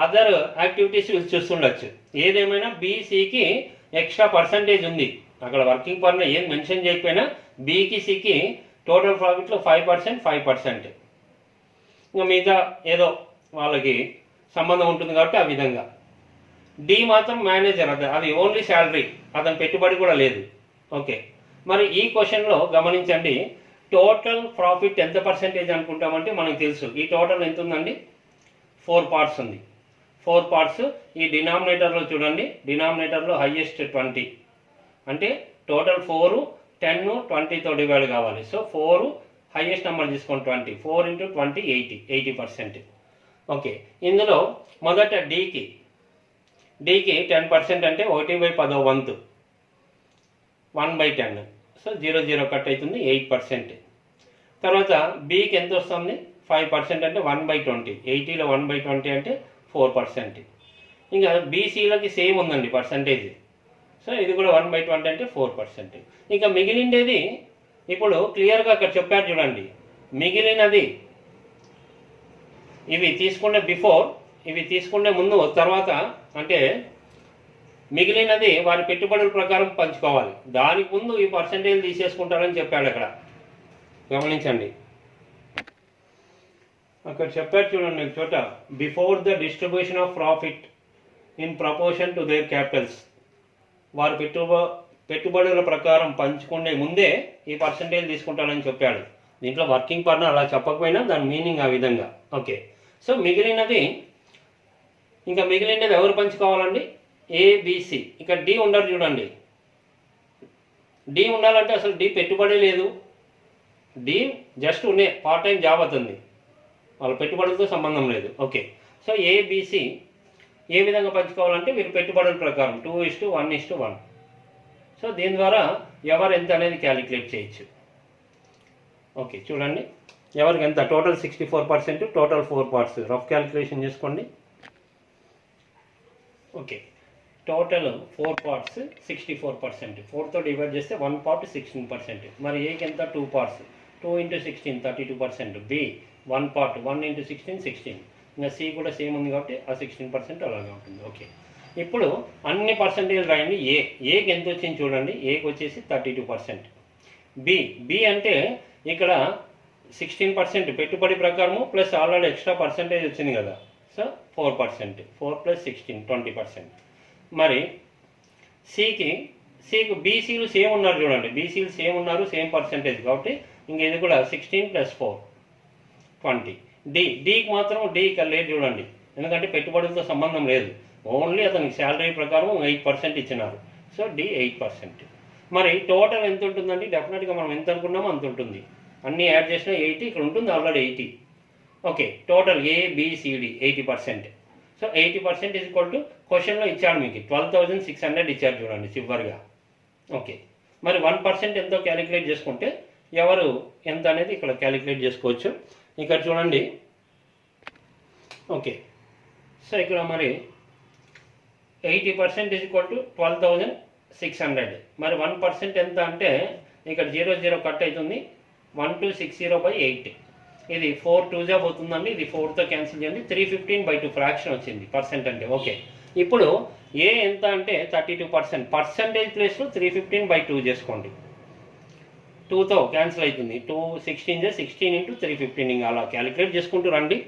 అదర్ యాక్టివిటీస్ చూస్తుండొచ్చు. ఏదేమైనా బీసీకి ఎక్స్ట్రా పర్సంటేజ్ ఉంది. అక్కడ వర్కింగ్ పార్ట్నర్ ఏం మెన్షన్ చేయకపోయినా బీకి సికి టోటల్ ప్రాఫిట్లో 5%. ఇంకా మిగతా ఏదో వాళ్ళకి సంబంధం ఉంటుంది కాబట్టి ఆ విధంగా. డి మాత్రం మేనేజర్, అది ఓన్లీ శాలరీ, అతని పెట్టుబడి కూడా లేదు. ఓకే, మరి ఈ క్వశ్చన్లో గమనించండి, టోటల్ ప్రాఫిట్ ఎంత పర్సెంటేజ్ అనుకుంటామంటే మనకు తెలుసు. ఈ టోటల్ ఎంత ఉందండి? 4 పార్ట్స్ ఉంది. 4 పార్ట్స్. ఈ డినామినేటర్లో చూడండి, డినామినేటర్లో హైయెస్ట్ 20, అంటే టోటల్ 4, 10, 20తో డివైడ్ కావాలి. సో 4 హైయెస్ట్ నెంబర్ తీసుకోండి 20. 4 × 20 80%. ఓకే, ఇందులో మొదట డికి 10% అంటే 1/10వ వంతు, 1/10. సో 0 కట్ అవుతుంది, 8%. తర్వాత బికి ఎంత వస్తుంది? 5% అంటే 1/20. 80లో 1/20 అంటే 4%. ఇంకా బీసీలకి సేమ్ ఉందండి పర్సంటేజ్. సో ఇది కూడా 1/20 అంటే 4%. ఇంకా మిగిలిండేది ఇప్పుడు క్లియర్గా అక్కడ చెప్పారు చూడండి. మిగిలినది ఇవి తీసుకునే బిఫోర్, ఇవి తీసుకునే ముందు, తర్వాత అంటే మిగిలినది వారి పెట్టుబడుల ప్రకారం పంచుకోవాలి. దానికి ముందు ఈ పర్సంటేజ్ తీసేసుకుంటారని చెప్పాడు అక్కడ, గమనించండి. అక్కడ చెప్పారు చూడండి ఒక చోట, before the distribution of profit in proportion to their Capitals. వారు పెట్టుబడుల ప్రకారం పంచుకునే ముందే ఈ పర్సంటేజ్ తీసుకుంటారని చెప్పాడు. దీంట్లో వర్కింగ్ పార్ట్నర్ అలా చెప్పకపోయినా దాని మీనింగ్ ఆ విధంగా. ఓకే, సో మిగిలినది, ఇంకా మిగిలినది ఎవరు పంచుకోవాలండి? ఏబిసి. ఇక్కడ డి ఉండరు చూడండి. డి ఉండాలంటే అసలు డి పెట్టుబడి లేదు, డి జస్ట్ ఉండే పార్ట్ టైం జాబ్ అవుతుంది, వాళ్ళ పెట్టుబడులతో సంబంధం లేదు. ఓకే, సో ఏబిసి ఏ విధంగా పంచుకోవాలంటే మీరు పెట్టుబడుల ప్రకారం 2:1:1. సో దీని ద్వారా ఎవరు ఎంత అనేది క్యాలిక్యులేట్ చేయొచ్చు. ఓకే, చూడండి ఎవరికి ఎంత, total 64%, total 4 parts. Rough calculation చేసుకోండి. Okay, total 4 parts 64%. 4తో డివైడ్ చేస్తే 1 పార్ట్ 16%. మరి ఏకి ఎంత? 2 పార్ట్స్. 2 × 16 32%. B 1 part, 1 × 16 16. ఇంకా సి కూడా సేమ్ ఉంది కాబట్టి ఆ 16% అలాగే ఉంటుంది. ఓకే, ఇప్పుడు అన్ని పర్సంటేజ్ రాయండి. ఏకి ఎంత వచ్చింది చూడండి. ఏకి వచ్చేసి 32%. బి అంటే ఇక్కడ 16% పెట్టుబడి ప్రకారము ప్లస్ ఆల్రెడీ ఎక్స్ట్రా పర్సంటేజ్ వచ్చింది కదా. సో 4%. 4 + 16 20%. మరి సికి బీసీలు సేమ్ ఉన్నారు చూడండి. బీసీలు సేమ్ ఉన్నారు, సేమ్ పర్సంటేజ్ కాబట్టి ఇంక ఇది కూడా 16 + 4 20. డికి మాత్రం డి ఇక్కడ లేదు చూడండి, ఎందుకంటే పెట్టుబడులతో సంబంధం లేదు, ఓన్లీ అతనికి శాలరీ ప్రకారం 8% ఇచ్చినారు. So D 8%. మరి టోటల్ ఎంత ఉంటుందండి? డెఫినెట్గా మనం ఎంత అనుకున్నామో అంత ఉంటుంది. అన్నీ యాడ్ చేసినా 80, ఇక్కడ ఉంటుంది already 80. Okay, total ABCD 80%. So 80% = క్వశ్చన్లో ఇచ్చాడు మీకు 12,600 ఇచ్చారు చూడండి చివరిగా. ఓకే, మరి 1% ఎంతో క్యాలిక్యులేట్ చేసుకుంటే ఎవరు ఎంత అనేది ఇక్కడ క్యాలిక్యులేట్ చేసుకోవచ్చు. ఇక్కడ చూడండి. ఓకే, సో ఇక్కడ మరి 80% = 12,600. మరి 1% ఎంత అంటే ఇక్కడ 0 కట్ అవుతుంది, 1260/8. ఇది 4 2 పోతుందండి, ఇది 4తో క్యాన్సిల్ చేయండి. 315/2 ఫ్రాక్షన్ వచ్చింది పర్సెంట్ అంటే. ఓకే, ఇప్పుడు ఏ ఎంత అంటే 32%. పర్సెంటేజ్ ప్లేస్లో 315/2 చేసుకోండి. 2తో క్యాన్సిల్ అవుతుంది. 2 16 16 × 315 ఇంకా అలా క్యాలిక్యులేట్ చేసుకుంటూ రండి.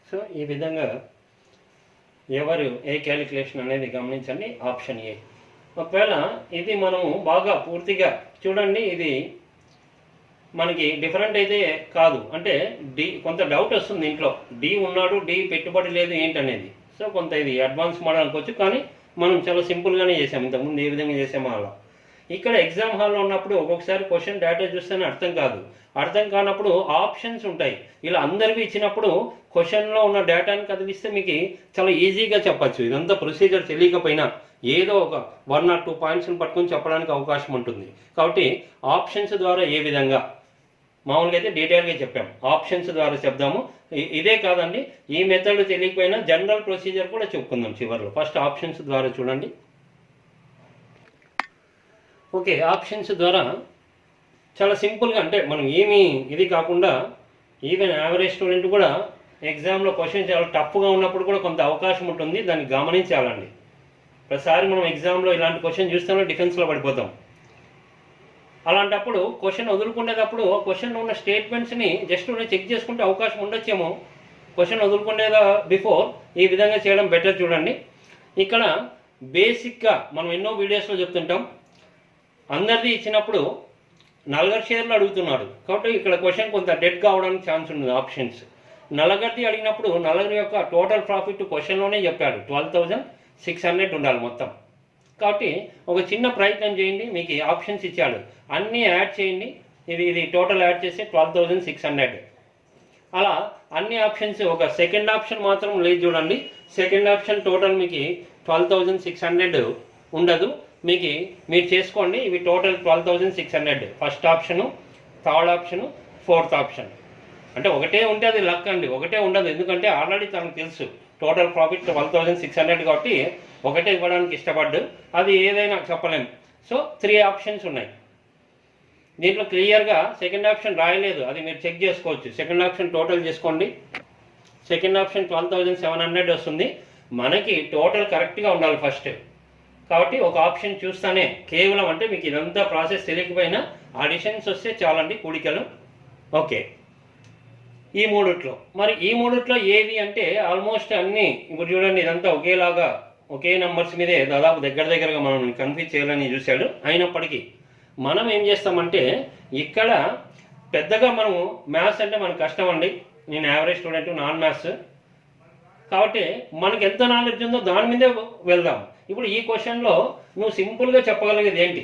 సో ఈ విధంగా ఎవరు ఏ క్యాలిక్యులేషన్ అనేది గమనించండి. Option A. ఒకవేళ ఇది మనము బాగా పూర్తిగా చూడండి, ఇది మనకి డిఫరెంట్ అయితే కాదు, అంటే డి కొంత డౌట్ వస్తుంది ఇంట్లో, డి ఉన్నాడు, డి పెట్టుబడి లేదు ఏంటనేది. సో కొంత ఇది అడ్వాన్స్ మోడల్ అనుకోవచ్చు, కానీ మనం చాలా సింపుల్గానే చేసాము. ఇంతకుముందు ఏ విధంగా చేసామో అలా. ఇక్కడ ఎగ్జామ్ హాల్లో ఉన్నప్పుడు ఒక్కొక్కసారి క్వశ్చన్ డేటా చూస్తేనే అర్థం కాదు. అర్థం కానప్పుడు ఆప్షన్స్ ఉంటాయి. ఇలా అందరికీ ఇచ్చినప్పుడు క్వశ్చన్లో ఉన్న డేటాని కదిలిస్తే మీకు చాలా ఈజీగా చెప్పచ్చు. ఇదంతా ప్రొసీజర్ తెలియకపోయినా ఏదో ఒక 1 or 2 పాయింట్స్ని పట్టుకొని చెప్పడానికి అవకాశం ఉంటుంది. కాబట్టి ఆప్షన్స్ ద్వారా ఏ విధంగా, మామూలుగా అయితే డీటెయిల్గా చెప్పాం, ఆప్షన్స్ ద్వారా చెప్దాము. ఇదే కాదండి, ఈ మెథడ్ తెలియకపోయినా జనరల్ ప్రొసీజర్ కూడా చెప్పుకుందాం చివరిలో. ఫస్ట్ ఆప్షన్స్ ద్వారా చూడండి. ఓకే, ఆప్షన్స్ ద్వారా చాలా సింపుల్గా, అంటే మనం ఏమీ ఇది కాకుండా ఈవెన్ యావరేజ్ స్టూడెంట్ కూడా ఎగ్జామ్లో క్వశ్చన్ చాలా టఫ్గా ఉన్నప్పుడు కూడా కొంత అవకాశం ఉంటుంది, దాన్ని గమనించాలండి. ప్రతిసారి మనం ఎగ్జామ్లో ఇలాంటి క్వశ్చన్ చూస్తేనే డిఫెన్స్లో పడిపోతాం. అలాంటప్పుడు క్వశ్చన్ వదులుకునేటప్పుడు క్వశ్చన్ ఉన్న స్టేట్మెంట్స్ని జస్ట్ చెక్ చేసుకుంటే అవకాశం ఉండొచ్చేమో. క్వశ్చన్ వదులుకునేదా బిఫోర్ ఈ విధంగా చేయడం బెటర్. చూడండి, ఇక్కడ బేసిక్గా మనం ఎన్నో వీడియోస్లో చెప్తుంటాం, అందరిది ఇచ్చినప్పుడు నలుగురు షేర్లు అడుగుతున్నాడు కాబట్టి ఇక్కడ క్వశ్చన్ కొంత డెడ్ కావడానికి ఛాన్స్ ఉంది. ఆప్షన్స్ నలుగురిది అడిగినప్పుడు నలుగురి యొక్క టోటల్ ప్రాఫిట్ క్వశ్చన్లోనే చెప్పాడు 12,600 ఉండాలి మొత్తం. కాబట్టి ఒక చిన్న ప్రయత్నం చేయండి, మీకు ఆప్షన్స్ ఇచ్చాడు, అన్నీ యాడ్ చేయండి. ఇది టోటల్ యాడ్ చేస్తే 12,600. అలా అన్ని ఆప్షన్స్, ఒక సెకండ్ ఆప్షన్ మాత్రం లేదు చూడండి. సెకండ్ ఆప్షన్ టోటల్ మీకు 12,600 ఉండదు. మీరు చేసుకోండి, ఇవి total 12,600. First option, third option, fourth option. అంటే ఒకటే ఉంటే అది లక్ అండి, ఒకటే ఉండదు. ఎందుకంటే ఆల్రెడీ తనకు తెలుసు టోటల్ ప్రాఫిట్ 12,600 కాబట్టి ఒకటే ఇవ్వడానికి ఇష్టపడ్డు. అది ఏదైనా చెప్పలేము. సో 3 ఆప్షన్స్ ఉన్నాయి. దీంట్లో క్లియర్గా సెకండ్ ఆప్షన్ రాయలేదు, అది మీరు చెక్ చేసుకోవచ్చు. సెకండ్ ఆప్షన్ టోటల్ చేసుకోండి. సెకండ్ ఆప్షన్ 12,700 వస్తుంది. మనకి టోటల్ కరెక్ట్గా ఉండాలి ఫస్ట్. కాబట్టి ఒక ఆప్షన్ చూస్తానే కేవలం, అంటే మీకు ఇదంతా ప్రాసెస్ తెలియకపోయినా అడిషన్స్ వస్తే చాలండి, కూడికలు. ఓకే, ఈ మూడిట్లో మరి ఈ మూడిట్లో ఏది అంటే ఆల్మోస్ట్ అన్నీ ఇప్పుడు చూడండి, ఇదంతా ఒకేలాగా ఒకే నెంబర్స్ మీదే దాదాపు దగ్గరగా మనం కన్ఫ్యూజ్ చేయాలని చూశాడు. అయినప్పటికీ మనం ఏం చేస్తామంటే, ఇక్కడ పెద్దగా మనము మ్యాథ్స్ అంటే మనకు కష్టం అండి. నేను యావరేజ్ స్టూడెంట్, నాన్ మ్యాథ్స్, కాబట్టి మనకి ఎంత నాలెడ్జ్ ఉందో దాని మీదే వెళ్దాం. ఇప్పుడు ఈ క్వశ్చన్లో నువ్వు సింపుల్గా చెప్పగలిగేది ఏంటి?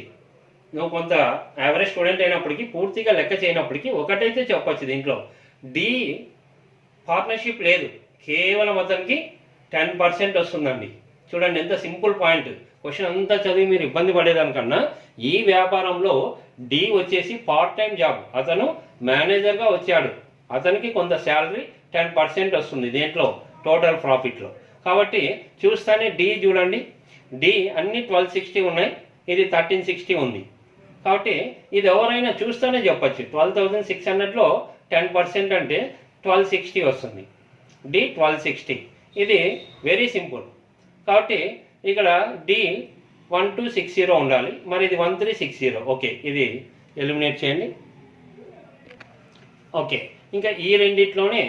నువ్వు కొంత యావరేజ్ స్టూడెంట్ అయినప్పటికీ, పూర్తిగా లెక్క చేయనప్పటికీ ఒకటైతే చెప్పచ్చు, దీంట్లో డి పార్ట్నర్షిప్ లేదు, కేవలం అతనికి 10% వస్తుందండి. చూడండి ఎంత సింపుల్ పాయింట్. క్వశ్చన్ అంతా చదివి మీరు ఇబ్బంది పడేదానికన్నా ఈ వ్యాపారంలో డి వచ్చేసి పార్ట్ టైం జాబ్, అతను మేనేజర్గా వచ్చాడు, అతనికి కొంత శాలరీ 10% వస్తుంది దేంట్లో, టోటల్ ప్రాఫిట్లో. కాబట్టి చూస్తానే డి చూడండి, డి అన్ని 1260 ఉన్నాయి, ఇది 1360 ఉంది. కాబట్టి ఇది ఎవరైనా చూస్తేనే చెప్పచ్చు, 12,600లో 10% అంటే 1260 వస్తుంది. డి 1260, ఇది వెరీ సింపుల్. కాబట్టి ఇక్కడ డి 1260 ఉండాలి, మరి ఇది 1360. ఓకే, ఇది ఎలిమినేట్ చేయండి. ఓకే, ఇంకా ఈ రెండిట్లోనే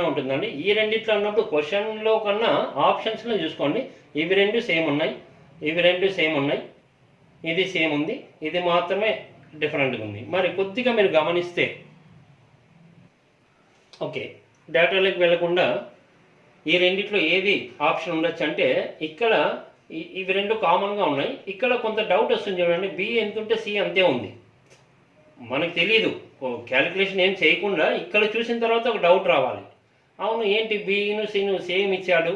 ఉంటుందండి. ఈ రెండిట్లో అన్నప్పుడు క్వశ్చన్లో కన్నా ఆప్షన్స్లో చూసుకోండి. ఇవి రెండు సేమ్ ఉన్నాయి, ఇవి రెండు సేమ్ ఉన్నాయి, ఇది సేమ్ ఉంది, ఇది మాత్రమే డిఫరెంట్గా ఉంది. మరి కొద్దిగా మీరు గమనిస్తే, ఓకే, డేటాలోకి వెళ్లకుండా ఈ రెండిట్లో ఏది ఆప్షన్ ఉండొచ్చు అంటే, ఇక్కడ ఇవి రెండు కామన్గా ఉన్నాయి. ఇక్కడ కొంత డౌట్ వస్తుంది చూడండి, బి ఎంత ఉంటే సి అంతే ఉంది. మనకు తెలియదు, క్యాలిక్యులేషన్ ఏం చేయకుండా ఇక్కడ చూసిన తర్వాత ఒక డౌట్ రావాలి, అవును ఏంటి బిను సిను సేమ్ ఇచ్చాడు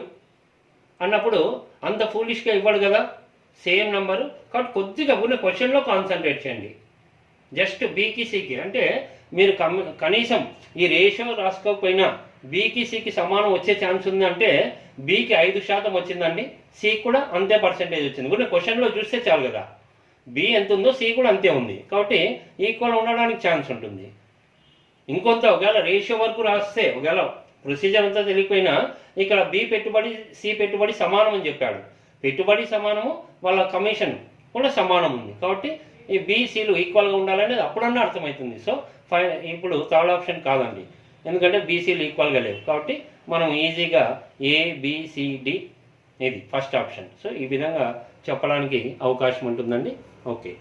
అన్నప్పుడు అంత ఫూలిష్గా ఇవ్వడు కదా, సేమ్ నెంబరు. కాబట్టి కొద్దిగా ఉన్న క్వశ్చన్లో కాన్సన్ట్రేట్ చేయండి. జస్ట్ బీకి సికి అంటే మీరు కనీసం ఈ రేషియో రాసుకోకపోయినా బీకి సికి సమానం వచ్చే ఛాన్స్ ఉందంటే, బీకి 5% వచ్చిందండి, సి కూడా అంతే పర్సెంటేజ్ వచ్చింది. కూడా క్వశ్చన్లో చూస్తే చాలు కదా. బి ఎంత ఉందో సి కూడా అంతే ఉంది, కాబట్టి ఈక్వల్ ఉండడానికి ఛాన్స్ ఉంటుంది. ఇంకొంత ఒకవేళ రేషియో వరకు రాస్తే, ఒకవేళ ప్రొసీజర్ అంతా తెలియకపోయినా ఇక్కడ బి పెట్టుబడి సి పెట్టుబడి సమానం అని చెప్పాడు. పెట్టుబడి సమానము, వాళ్ళ కమిషన్ కూడా సమానం ఉంది, కాబట్టి ఈ బీసీలు ఈక్వల్గా ఉండాలనేది అప్పుడన్నా అర్థమవుతుంది. సో ఇప్పుడు థర్డ్ ఆప్షన్ కాదండి, ఎందుకంటే బీసీలు ఈక్వల్గా లేవు, కాబట్టి మనం ఈజీగా ఏబిసిడి ఇది ఫస్ట్ ఆప్షన్. సో ఈ విధంగా చెప్పడానికి అవకాశం ఉంటుందండి. ఓకే.